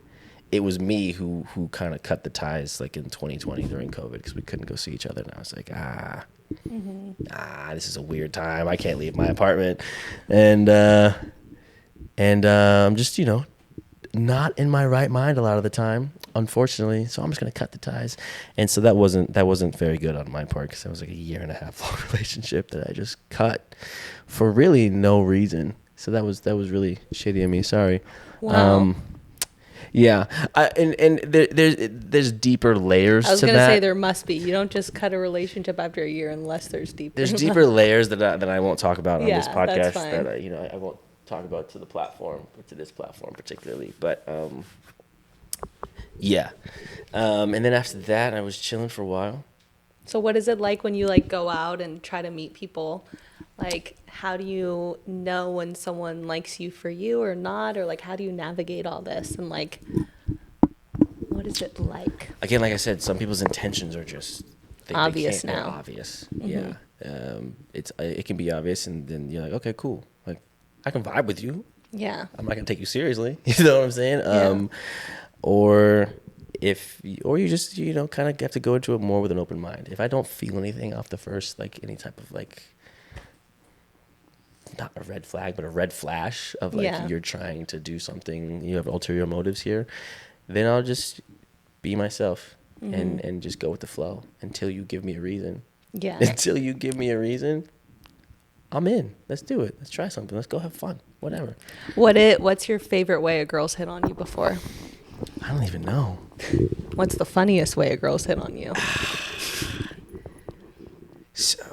It was me who kind of cut the ties like in 2020 during COVID because we couldn't go see each other, and I was like, this is a weird time. I can't leave my apartment, and I'm just not in my right mind a lot of the time, unfortunately. So I'm just gonna cut the ties, and so that wasn't very good on my part because that was like a 1.5 year long relationship that I just cut for really no reason. So that was really shitty of me. Sorry. Wow. Yeah, and there's deeper layers to that. I was gonna say there must be. You don't just cut a relationship after a year unless there's deeper. There's deeper layers that I won't talk about on this podcast. That's fine. That I won't talk about to the platform, or to this platform particularly. But yeah, and then after that, I was chilling for a while. So what is it like when you like go out and try to meet people? Like, how do you know when someone likes you for you or not? Or like, how do you navigate all this? And like, what is it like? Again, like I said, some people's intentions are just Obvious they're now. obvious. Yeah, it can be obvious, and then you're like, okay, cool. Like, I can vibe with you. Yeah. I'm not gonna take you seriously. You know what I'm saying? Yeah. Or you just kind of have to go into it more with an open mind. If I don't feel anything off the first, like any type of like, not a red flag, but a red flash of like you're trying to do something, you have ulterior motives here, then I'll just be myself and just go with the flow until you give me a reason. Yeah. Until you give me a reason, I'm in. Let's do it. Let's try something. Let's go have fun. Whatever. What's your favorite way a girl's hit on you before? I don't even know. What's the funniest way a girl's hit on you? So,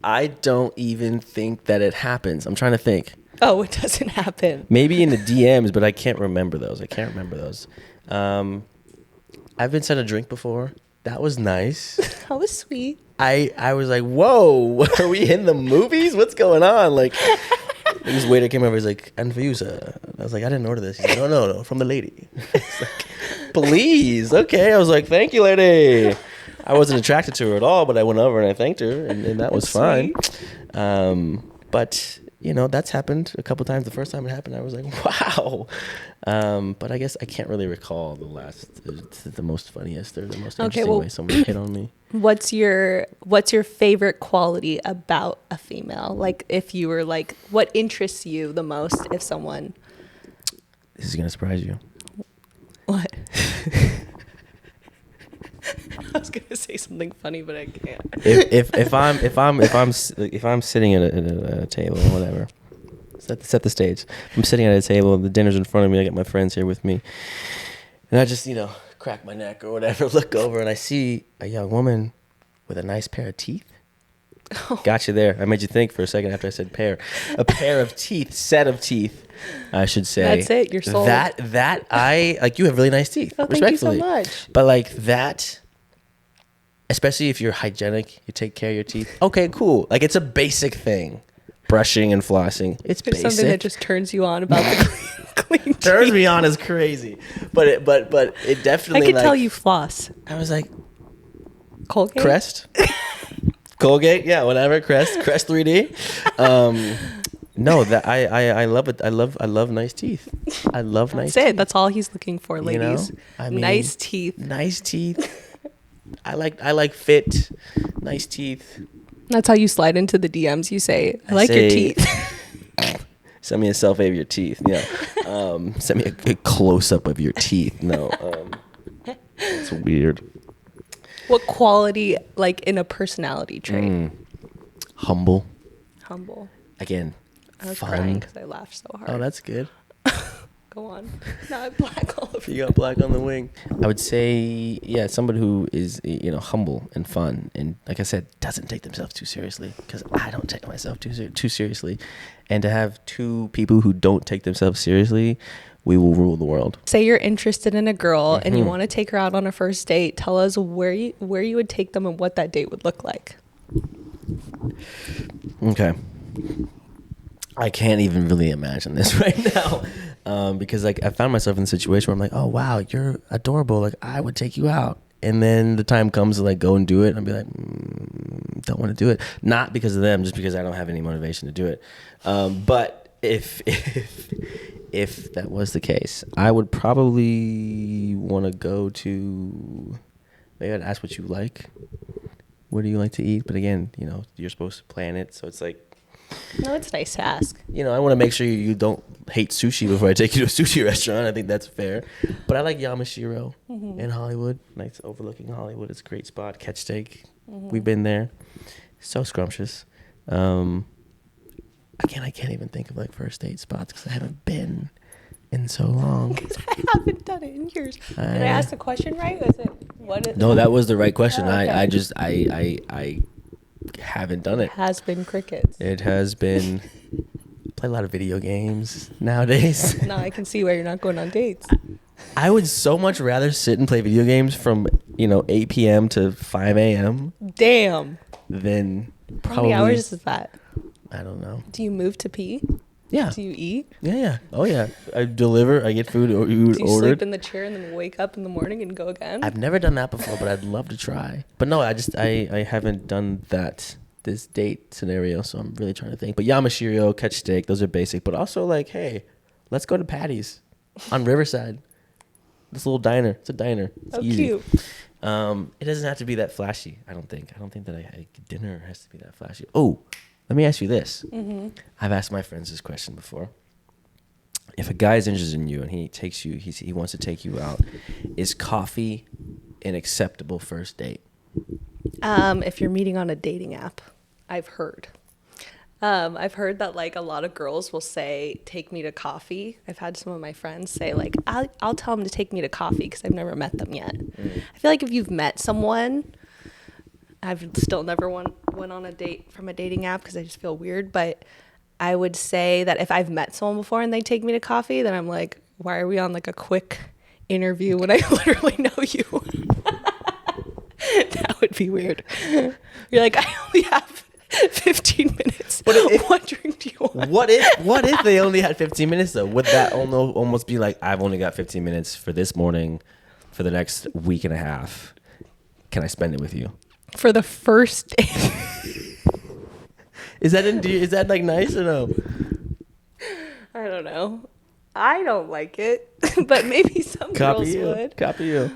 I don't even think that it happens. I'm trying to think. Oh, it doesn't happen. Maybe in the DMs, but I can't remember those. I've been sent a drink before. That was nice. That was sweet. I was like, whoa, are we in the movies? What's going on? Like, this waiter came over. He's like, and for you, sir. I was like, I didn't order this. He's like, no, from the lady. It's like, please. Okay. I was like, thank you, lady. I wasn't attracted to her at all, but I went over and I thanked her, and that was fine. But that's happened a couple times. The first time it happened, I was like, wow. But I guess I can't really recall the most funniest or the most interesting way someone hit on me. What's your favorite quality about a female? Like, if you were like, what interests you the most if someone... This is gonna surprise you. What? I was gonna say something funny, but I can't. If I'm sitting at a table or whatever, set the stage. I'm sitting at a table, the dinner's in front of me. I got my friends here with me, and I just crack my neck or whatever, look over, and I see a young woman with a nice pair of teeth. Oh. Got you there. I made you think for a second after I said pair. A pair of teeth, set of teeth, I should say. That's it. You're sold. That I like. You have really nice teeth. Oh, respectfully. Thank you so much. But like that. Especially if you're hygienic, you take care of your teeth. Okay, cool. Like, it's a basic thing. Brushing and flossing. It's There's basic. something that just turns you on about the clean teeth. Turns me on is crazy. But it definitely, I could tell you floss. I was like... Colgate? Crest? Colgate? Yeah, whatever. Crest 3D. No, that I love it. I love nice teeth. I love nice teeth. That's it. That's all he's looking for, ladies. I mean, nice teeth. Nice teeth. I like fit, nice teeth. That's how you slide into the DMs. You say, I like your teeth. Send me a selfie of your teeth. Yeah. Send me a close up of your teeth. No. It's weird. What quality, like in a personality trait? Humble. Humble. Again, I was fun. crying because I laughed so hard. Oh, that's good. Go on. Now I'm black all over. You got black on the wing. I would say, yeah, somebody who is, humble and fun. And like I said, doesn't take themselves too seriously, because I don't take myself too seriously. And to have two people who don't take themselves seriously, we will rule the world. Say you're interested in a girl and you want to take her out on a first date. Tell us where you would take them and what that date would look like. Okay. I can't even really imagine this right now. Because like I found myself in a situation where I'm like, oh wow, you're adorable. Like I would take you out. And then the time comes to like go and do it. And I'll be like, don't want to do it. Not because of them, just because I don't have any motivation to do it. But if that was the case, I would probably want to go to, maybe I'd ask what you like. What do you like to eat? But again, you're supposed to plan it. So it's like, no, it's nice to ask. I want to make sure you don't hate sushi before I take you to a sushi restaurant. I think that's fair. But I like Yamashiro in Hollywood. Nice overlooking Hollywood. It's a great spot. Catch steak. We've been there. So scrumptious. Again, I can't even think of like first date spots because I haven't been in so long. Because I haven't done it in years. Did I ask the question right? Was it what? No, that was the right question. Oh, okay. I haven't done it. Has been crickets. It has been. Play a lot of video games nowadays. Now I can see why you're not going on dates. I would so much rather sit and play video games from 8 p.m. to 5 a.m. Damn. than How many probably. hours is that? I don't know. Do you move to pee? Yeah. Do you eat? Yeah. Oh yeah. I deliver. I get food Do you sleep ordered. in the chair and then wake up in the morning and go again? I've never done that before, but I'd love to try. But no, I haven't done this date scenario, so I'm really trying to think. But Yamashiro, catch steak, those are basic. But also like, hey, let's go to Patty's on Riverside. This little diner. It's a diner. It's easy. Cute. It doesn't have to be that flashy. I don't think that dinner has to be that flashy. Oh, let me ask you this. Mm-hmm. I've asked my friends this question before. If a guy is interested in you and he wants to take you out, is coffee an acceptable first date? If you're meeting on a dating app, I've heard. I've heard that like a lot of girls will say, take me to coffee. I've had some of my friends say like, I'll tell them to take me to coffee because I've never met them yet. I feel like if you've met someone, I've still never went on a date from a dating app because I just feel weird. But I would say that if I've met someone before and they take me to coffee, then I'm like, why are we on like a quick interview when I literally know you? That would be weird. You're like, I only have 15 minutes. What drink do you want? What if they only had 15 minutes though? Would that almost be like, I've only got 15 minutes for this morning, for the next week and a half. Can I spend it with you? For the first day. Is that like nice or no? I don't know. I don't like it, but maybe some girls would. Copy you.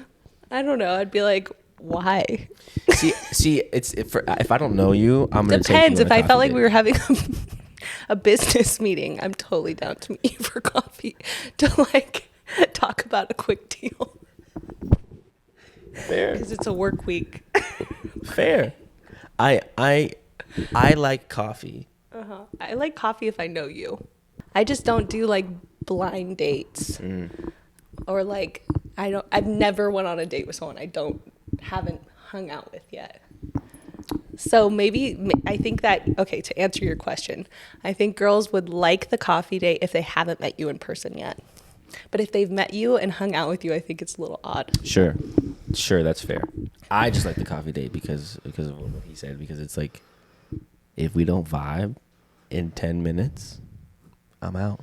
I don't know. I'd be like, why? See, if I don't know you, I'm gonna Depends. take you on If a I felt coffee like we were having a business meeting, I'm totally down to meet you for coffee to like talk about a quick deal. Fair. Because it's a work week. Fair. I like coffee. I like coffee if I know you. I just don't do like blind dates. Or like I've never went on a date with someone haven't hung out with yet. So maybe I think that, okay, to answer your question, I think girls would like the coffee date if they haven't met you in person yet. But if they've met you and hung out with you, I think it's a little odd. Sure, that's fair. I just like the coffee date because of what he said, because it's like, if we don't vibe in 10 minutes, I'm out.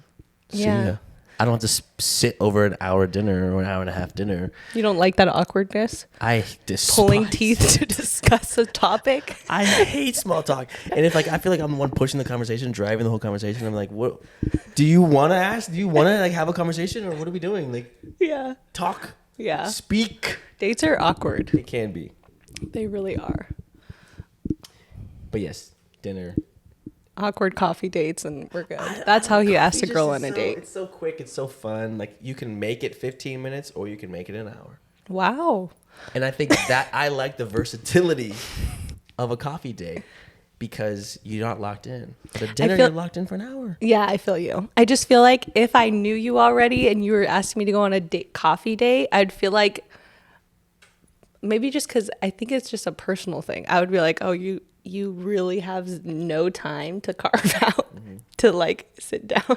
See ya. I don't have to sit over an hour dinner or an hour and a half dinner. You don't like that awkwardness? I despise pulling teeth to discuss a topic? I hate small talk. And if like I feel like I'm the one pushing the conversation, driving the whole conversation, I'm like, what do you want to ask? Do you want to like have a conversation, or what are we doing? Like, yeah. Talk. Yeah. Speak. Dates are awkward. They can be. They really are. But yes, dinner. Awkward coffee dates and we're good. That's how he asked a girl on a date. It's so quick. It's so fun. Like, you can make it 15 minutes or you can make it an hour. Wow. And I think that I like the versatility of a coffee date because you're not locked in. The dinner, you're locked in for an hour. Yeah, I feel you. I just feel like if I knew you already and you were asking me to go on a coffee date, I'd feel like maybe just because I think it's just a personal thing. I would be like, oh, you really have no time to carve out to like sit down.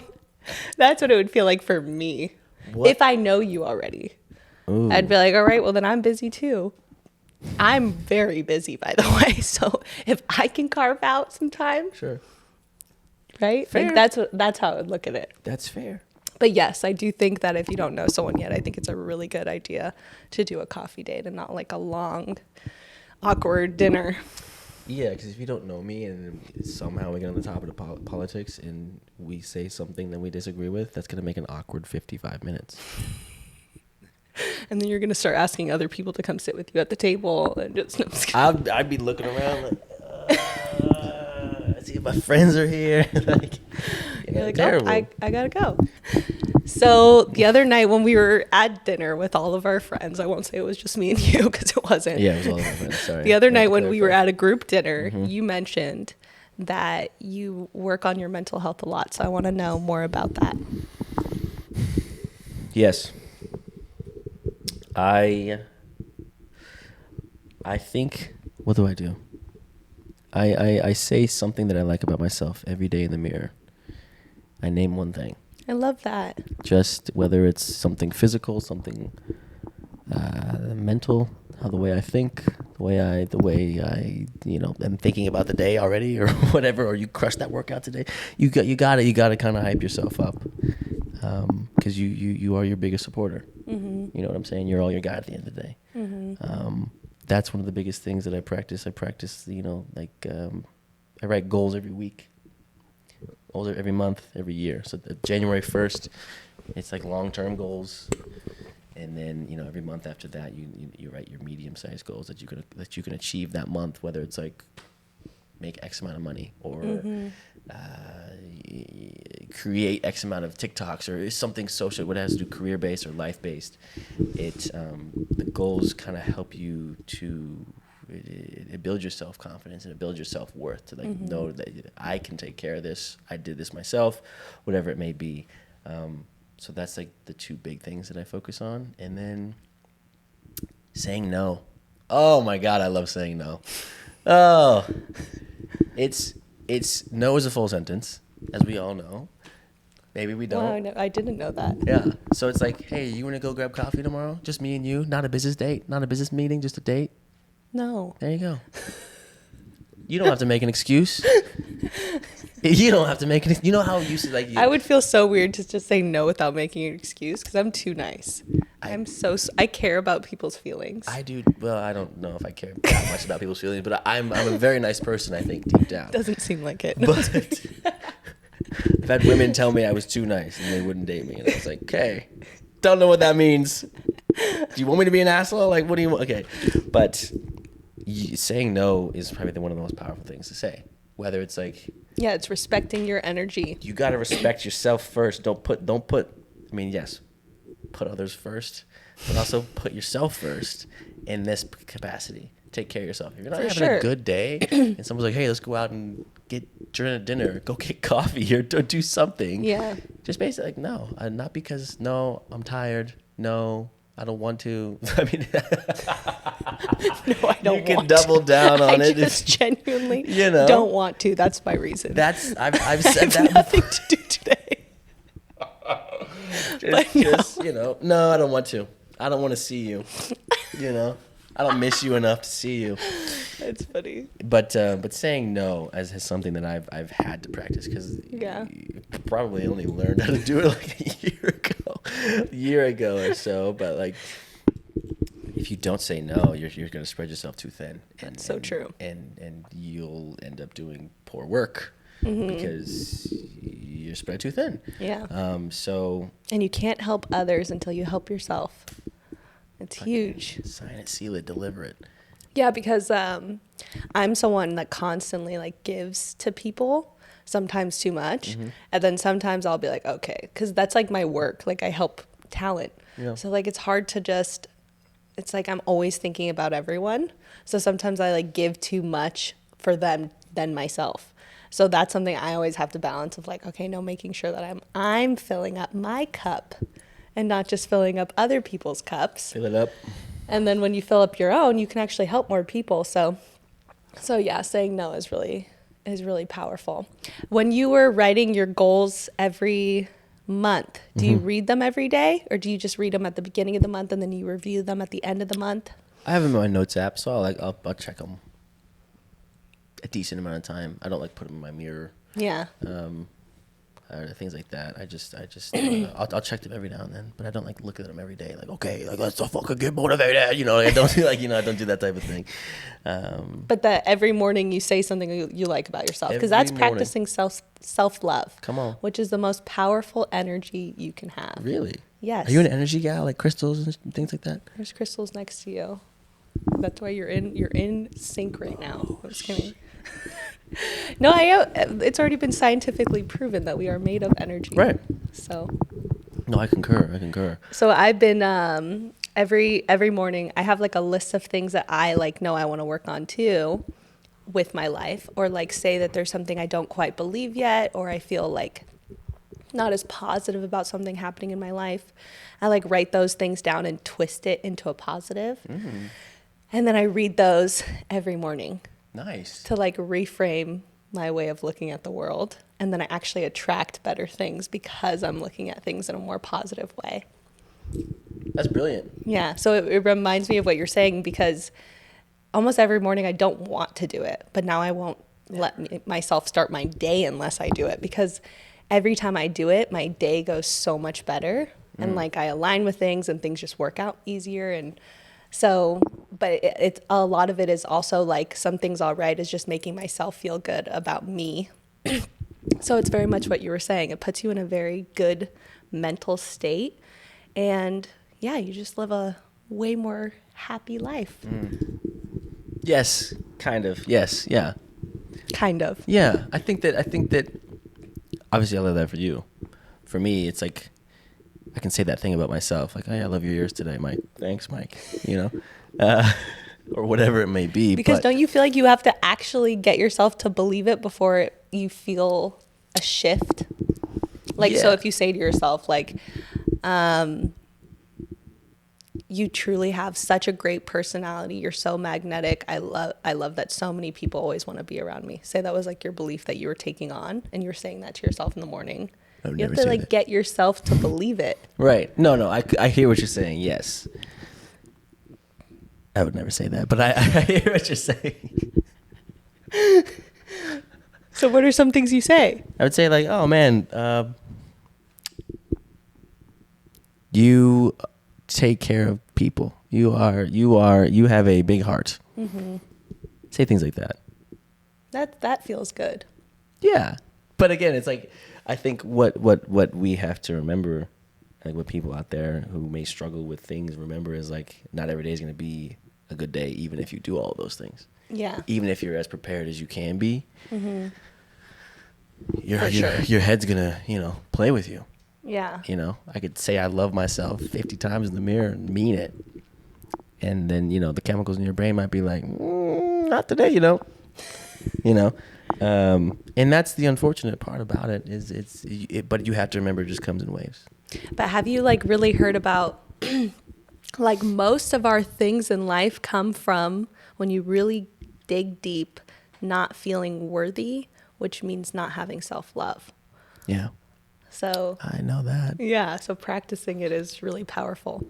That's what it would feel like for me. What? If I know you already. Ooh. I'd be like, all right, well then I'm busy too. I'm very busy, by the way. So if I can carve out some time. Sure. Right? Fair. Like that's how I would look at it. That's fair. But yes, I do think that if you don't know someone yet, I think it's a really good idea to do a coffee date and not like a long, awkward dinner. Yeah, because if you don't know me and somehow we get on the top of the politics and we say something that we disagree with, that's going to make an awkward 55 minutes. And then you're going to start asking other people to come sit with you at the table. And just, I'd be looking around like, see if my friends are here. Like, you're like, terrible. Oh, I got to go. So the other night when we were at dinner with all of our friends, I won't say it was just me and you because it wasn't. Yeah, it was all of my friends. Sorry. The other night when we were at a group dinner, you mentioned that you work on your mental health a lot. So I want to know more about that. Yes. I think, what do? I say something that I like about myself every day in the mirror. I name one thing. I love that. Just whether it's something physical, something mental, how the way I think, the way I, am thinking about the day already or whatever, or you crushed that workout today. You got to kind of hype yourself up, because you are your biggest supporter. Mm-hmm. You know what I'm saying? You're all your guy at the end of the day. Mm-hmm. That's one of the biggest things that I practice. I write goals every week, goals every month, every year. So January 1st, it's like long-term goals. And then, every month after that, you write your medium-sized goals that you can achieve that month, whether it's like make X amount of money or create X amount of TikToks or something social, what has to do career-based or life-based. The goals kind of help you to it builds your self-confidence and it builds your self-worth to know that I can take care of this. I did this myself, whatever it may be. So that's like the two big things that I focus on. And then saying no. Oh my God, I love saying no. Oh, it's no is a full sentence, as we all know. Maybe we don't. Wow, no, I didn't know that. Yeah. So it's like, hey, you want to go grab coffee tomorrow? Just me and you, not a business date, not a business meeting, just a date. No. There you go. You don't have to make an excuse. You don't have to make an. You know how you like. I would feel so weird to just say no without making an excuse because I'm too nice. I care about people's feelings. I do. Well, I don't know if I care that much about people's feelings, but I'm a very nice person. I think deep down. Doesn't seem like it. But I've had women tell me I was too nice and they wouldn't date me, and I was like, okay, don't know what that means. Do you want me to be an asshole? Like, what do you want? Okay, but saying no is probably one of the most powerful things to say. Whether it's like, yeah, it's respecting your energy. You got to respect yourself first. Don't put, I mean, yes, put others first, but also put yourself first in this capacity. Take care of yourself. If you're not having a good day and someone's like, hey, let's go out and get dinner, go get coffee or do something. Yeah. Just basically like, no, not because, no, I'm tired. No, I don't want to. I mean, no, I don't. You can double down on it. I just genuinely don't want to. That's my reason. I've said that. Nothing to do today. No, I don't want to. I don't want to see you. I don't miss you enough to see you. That's funny. But saying no is something that I've had to practice because probably only learned how to do it like a year ago or so. But like, if you don't say no, you're going to spread yourself too thin. That's so true. And you'll end up doing poor work because you're spread too thin. Yeah. And you can't help others until you help yourself. It's huge. Sign it, seal it, deliver it. Yeah, because I'm someone that constantly like gives to people, sometimes too much. And then sometimes I'll be like, okay, because that's like my work. Like I help talent. Yeah. So like it's hard to just, it's like I'm always thinking about everyone. So sometimes I like give too much for them than myself. So that's something I always have to balance of like, okay, no, making sure that I'm filling up my cup and not just filling up other people's cups. Fill it up. And then when you fill up your own, you can actually help more people. So yeah, saying no is really powerful. When you were writing your goals every month, do you read them every day, or do you just read them at the beginning of the month and then you review them at the end of the month? I have them in my notes app, so I'll check them a decent amount of time. I don't like put them in my mirror. Yeah. Or things like that. I just I'll check them every now and then, but I don't like look at them every day. Like, okay, like let's fucking get motivated. I don't do I don't do that type of thing. But that every morning you say something you like about yourself, because that's practicing self-love. Come on. Which is the most powerful energy you can have. Really? Yes. Are you an energy gal, like crystals and things like that? There's crystals next to you. That's why you're in sync right now. I'm just kidding. No, it's already been scientifically proven that we are made of energy. Right. So. No, I concur. So I've been every morning I have like a list of things that I like know I want to work on too with my life, or like say that there's something I don't quite believe yet, or I feel like not as positive about something happening in my life. I like write those things down and twist it into a positive. And then I read those every morning. Nice. To like reframe my way of looking at the world. and then I actually attract better things because I'm looking at things in a more positive way. That's brilliant. Yeah. So it reminds me of what you're saying, because almost every morning I don't want to do it, but now I won't let myself start my day unless I do it, because every time I do it, my day goes so much better. And like I align with things and things just work out easier. And so, but it's a lot of it is also like some things I'll write is just making myself feel good about me. So it's very much what you were saying. It puts you in a very good mental state. And yeah, you just live a way more happy life. Yes, kind of. Yes, yeah. Kind of. Yeah, I think that obviously I love that for you. For me, it's like I can say that thing about myself, like, "Oh, yeah, I love your ears today, Mike. Thanks, Mike." Or whatever it may be. Because but don't you feel like you have to actually get yourself to believe it before you feel a shift? Like, so Yeah. if you say to yourself, like, you truly have such a great personality. You're so magnetic. I love that so many people always want to be around me. Say that was like your belief that you were taking on, and you're saying that to yourself in the morning. I would You have never to say like that. get yourself to believe it. Right. No, I hear what you're saying. Yes. I would never say that, but I hear what you're saying. So what are some things you say? I would say like, "Oh man, you take care of people. You have a big heart." Mm-hmm. Say things like that. That feels good. Yeah. But again, it's like, I think what we have to remember, like what people out there who may struggle with things remember, is like, not every day is going to be a good day, even if you do all of those things. Yeah. Even if you're as prepared as you can be, Mm-hmm. your sure. your head's going to, play with you. Yeah. I could say I love myself 50 times in the mirror and mean it. And then, the chemicals in your brain might be like, not today, and that's the unfortunate part about it, is but you have to remember, it just comes in waves. But have you like really heard about like most of our things in life come from, when you really dig deep, not feeling worthy, which means not having self-love. Yeah. So I know that. yeah, so practicing it is really powerful.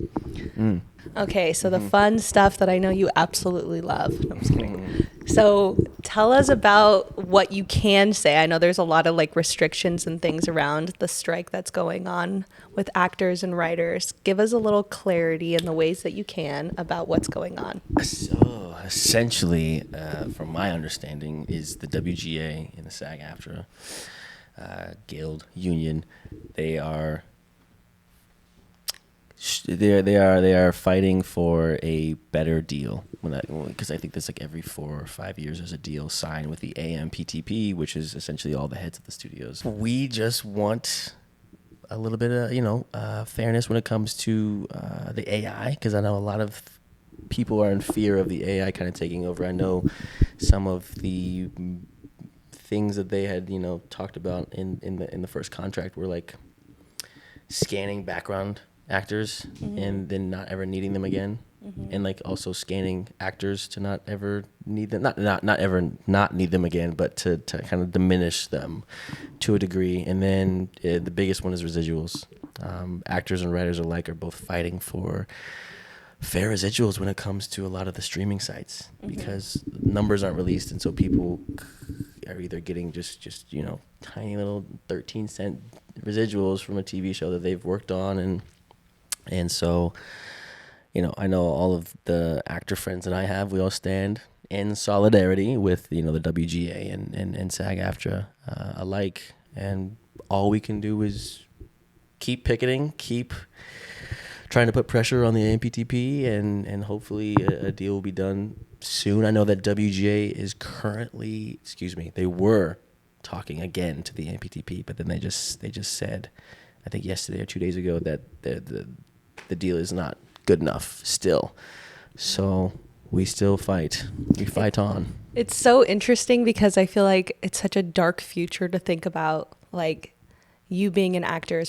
Mm. Okay, so the fun stuff that I know you absolutely love. No, I'm just kidding. So tell us about what you can say. I know there's a lot of like restrictions and things around the strike that's going on with actors and writers. Give us a little clarity in the ways that you can about what's going on. So essentially, from my understanding, is the WGA and the SAG-AFTRA Guild Union, they are fighting for a better deal. Because I think there's like every 4 or 5 years there's a deal signed with the AMPTP, which is essentially all the heads of the studios. We just want a little bit of fairness when it comes to the AI, because I know a lot of people are in fear of the AI kind of taking over. I know some of the things that they had talked about in the first contract were like scanning background actors and then not ever needing them again, and like also scanning actors to not ever need them, not ever not need them again, but to kind of diminish them to a degree. And then the biggest one is residuals. Actors and writers alike are both fighting for fair residuals when it comes to a lot of the streaming sites, because numbers aren't released, and so people are either getting just tiny little 13-cent residuals from a TV show that they've worked on, and so I know all of the actor friends that I have, we all stand in solidarity with the WGA and SAG-AFTRA alike, and all we can do is keep picketing, keep trying to put pressure on the AMPTP, and hopefully a deal will be done soon. I know that WGA is currently, they were talking again to the AMPTP, but then they just said, I think yesterday or 2 days ago, that the deal is not good enough still. So we still fight. We fight on. It's so interesting because I feel like it's such a dark future to think about. Like, you being an actor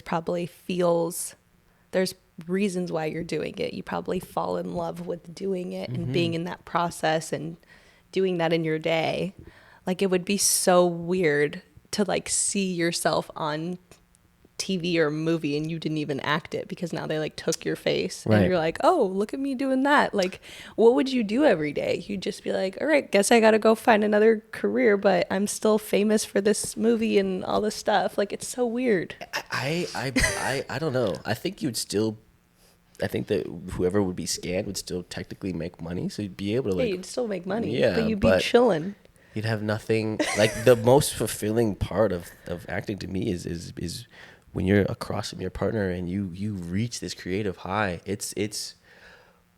there's reasons why you're doing it. You probably fall in love with doing it and being in that process and doing that in your day. Like, it would be so weird to like see yourself on TV or a movie and you didn't even act it, because now they like took your face Right. and you're like, oh, look at me doing that. Like, what would you do every day? You'd just be like, all right, guess I got to go find another career, but I'm still famous for this movie and all this stuff. Like, it's so weird. I don't know. I think that whoever would be scanned would still technically make money, so you'd be able to Yeah, like, you'd still make money, yeah, but you'd be but chilling. you'd have nothing. Like the most fulfilling part of acting to me is when you're across from your partner and you reach this creative high. It's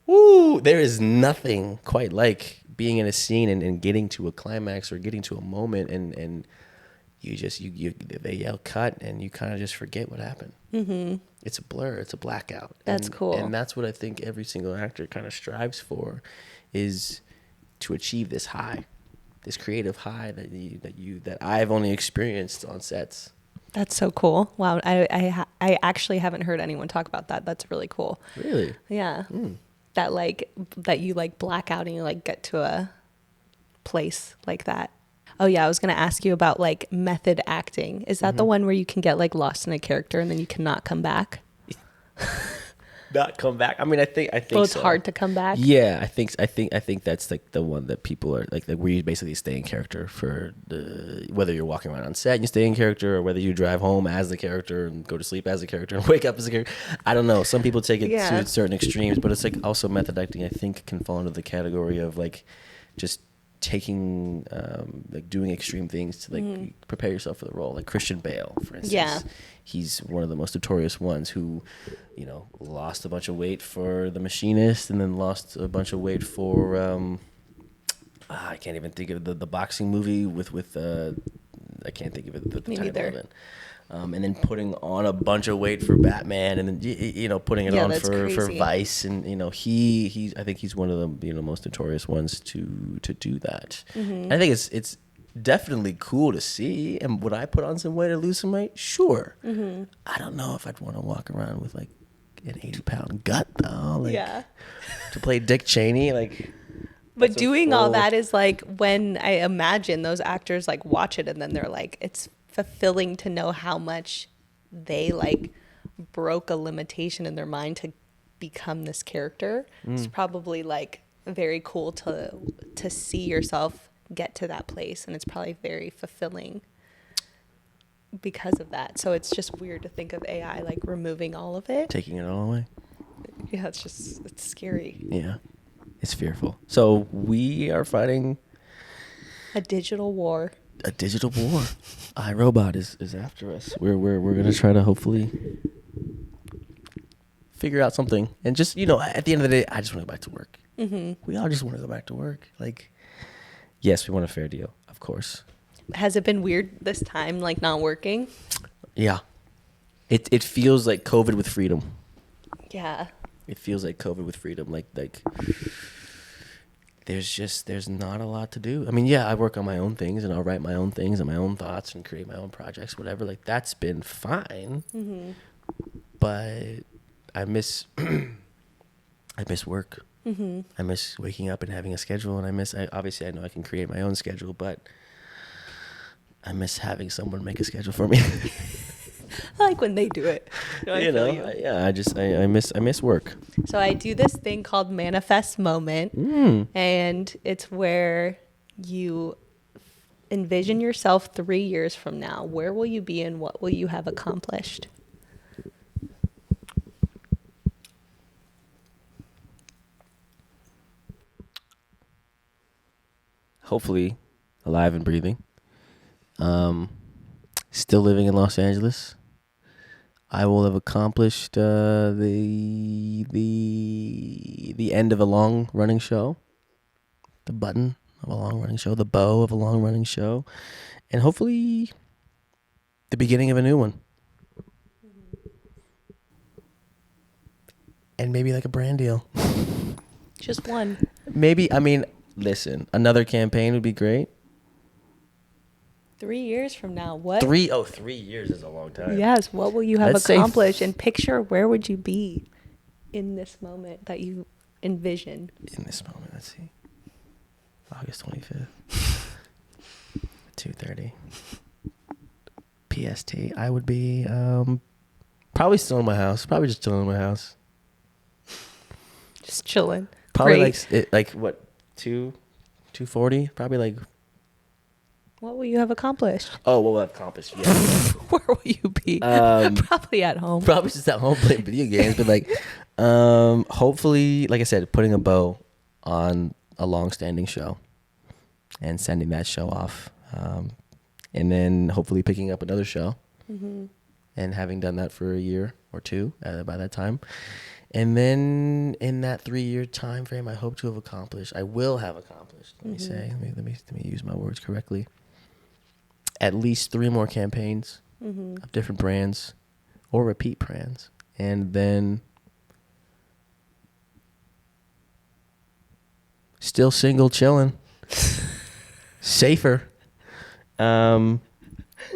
woo. There is nothing quite like being in a scene and getting to a climax or getting to a moment and you just they yell cut and you kind of just forget what happened. Mm-hmm. It's a blur. It's a blackout. That's cool. And that's what I think every single actor kind of strives for, is to achieve this high, this creative high that I've only experienced on sets. That's so cool. Wow. I actually haven't heard anyone talk about that. That's really cool. Really? Yeah. That you like black out and you like get to a place like that. Oh yeah, I was going to ask you about like method acting. Is that the one where you can get like lost in a character and then you cannot come back? Not come back. I mean, I think Well, it's so. hard to come back. Yeah, I think that's like the one that people are like where you basically stay in character for whether you're walking around on set and you stay in character, or whether you drive home as the character and go to sleep as the character and wake up as a character. I don't know. Some people take it to certain extremes, but it's like also method acting, I think, can fall into the category of like just taking like doing extreme things to like prepare yourself for the role. Like Christian Bale, for instance. Yeah. He's one of the most notorious ones who, lost a bunch of weight for The Machinist, and then lost a bunch of weight for I can't even think of the boxing movie with I can't think of it the Me title neither. of it. And then putting on a bunch of weight for Batman, and then putting it on that's for crazy. Vice, and he I think he's one of the most notorious ones to do that. Mm-hmm. I think it's definitely cool to see. And would I put on some weight or lose some weight? Sure. Mm-hmm. I don't know if I'd want to walk around with like an 80-pound gut though. Like, Yeah. to play Dick Cheney, like. But that's a doing all full- that is like when I imagine those actors like watch it and then they're like, it's fulfilling to know how much they like broke a limitation in their mind to become this character. It's probably like very cool to see yourself get to that place, and it's probably very fulfilling because of that. So it's just weird to think of AI like removing all of it. taking it all away. Yeah, it's scary. Yeah, it's fearful. So we are fighting A digital war. a digital war. iRobot is after us. We're gonna try to hopefully figure out something, and just at the end of the day, I just want to go back to work. Mm-hmm. We all just want to go back to work. Like, yes, we want a fair deal, of course. Has it been weird this time, like not working? Yeah, it feels like COVID with freedom. Yeah. It feels like COVID with freedom. Like there's not a lot to do. I mean, yeah, I work on my own things and I'll write my own things and my own thoughts and create my own projects, whatever. Like, that's been fine. Mm-hmm. But I miss work. Mm-hmm. I miss waking up and having a schedule, and obviously I know I can create my own schedule, but I miss having someone make a schedule for me. I like when they do it. No, I feel you. I miss work. So I do this thing called Manifest Moment, and it's where you envision yourself 3 years from now. Where will you be and what will you have accomplished? Hopefully alive and breathing. Still living in Los Angeles. I will have accomplished the end of a long running show, the button of a long running show, the bow of a long running show, and hopefully the beginning of a new one. And maybe like a brand deal. Just one. Maybe, I mean, listen, another campaign would be great. 3 years from now, what? 3 years is a long time. Yes, what will you have Let's say accomplished? And picture, where would you be in this moment that you envision? In this moment, let's see. August 25th. 2:30. PST, I would be probably still in my house. Probably just chilling in my house. Just chilling. Probably Great. like what 240? Probably like. What will you have accomplished? Oh, what will I have accomplished? Yeah. Where will you be? Probably at home. Probably just at home playing video games, but like, hopefully, like I said, putting a bow on a long-standing show and sending that show off, and then hopefully picking up another show, and having done that for a year or two by that time, and then in that 3-year time frame, I hope to have accomplished. I will have accomplished. Let me say. Let me use my words correctly. At least 3 more campaigns of different brands or repeat brands. And then still single, chilling. Safer.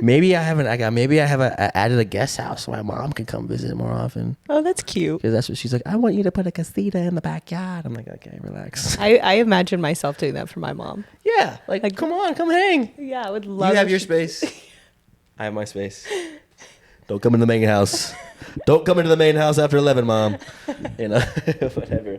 Maybe I added a guest house so my mom can come visit more often. Oh, that's cute. Because that's what she's like, I want you to put a casita in the backyard. I'm like, okay, relax. I imagine myself doing that for my mom. Yeah, like come on, come hang. Yeah, I would love. You have your space. I have my space. Don't come into the main house. Don't come into the main house after 11, Mom. You know, whatever.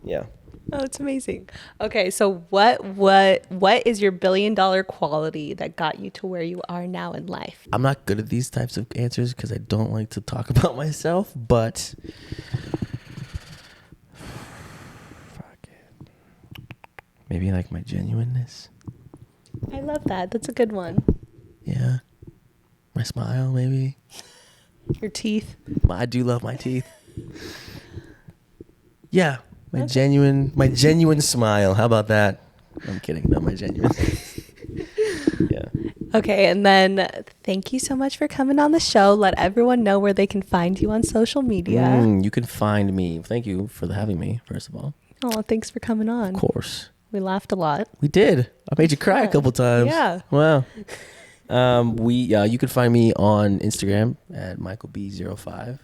Yeah. Oh, it's amazing. Okay, so what is your $1 billion quality that got you to where you are now in life? I'm not good at these types of answers because I don't like to talk about myself, but fuck it. Maybe like my genuineness. I love that. That's a good one. Yeah. My smile, maybe. Your teeth. I do love my teeth. Yeah. My genuine smile. How about that? I'm kidding. No, my genuine. Yeah. Okay, and then thank you so much for coming on the show. Let everyone know where they can find you on social media. You can find me. Thank you for having me, first of all. Oh, thanks for coming on. Of course. We laughed a lot. We did. I made you cry a couple times. Yeah. Wow. You can find me on Instagram at MichaelB05.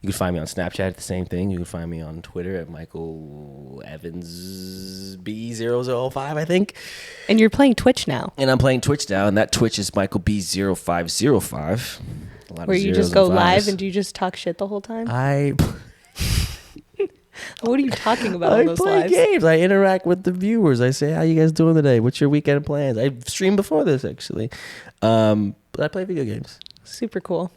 You can find me on Snapchat at the same thing. You can find me on Twitter at MichaelEvansB005, I think. And you're playing Twitch now. And I'm playing Twitch now, and that Twitch is MichaelB0505. Where you just go live and do you just talk shit the whole time? What are you talking about on those play lives? games. I interact with the viewers. I say, how you guys doing today? What's your weekend plans? I streamed before this, actually. But I play video games. Super cool.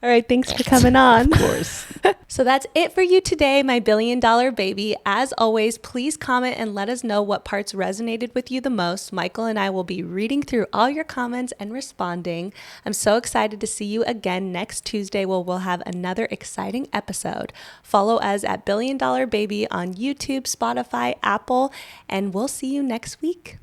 All right, thanks for coming on. Of course. So that's it for you today, my $1 billion baby. As always, please comment and let us know what parts resonated with you the most. Michael and I will be reading through all your comments and responding. I'm so excited to see you again next Tuesday where we'll have another exciting episode. Follow us at $1 Billion Baby on YouTube, Spotify, Apple, and we'll see you next week.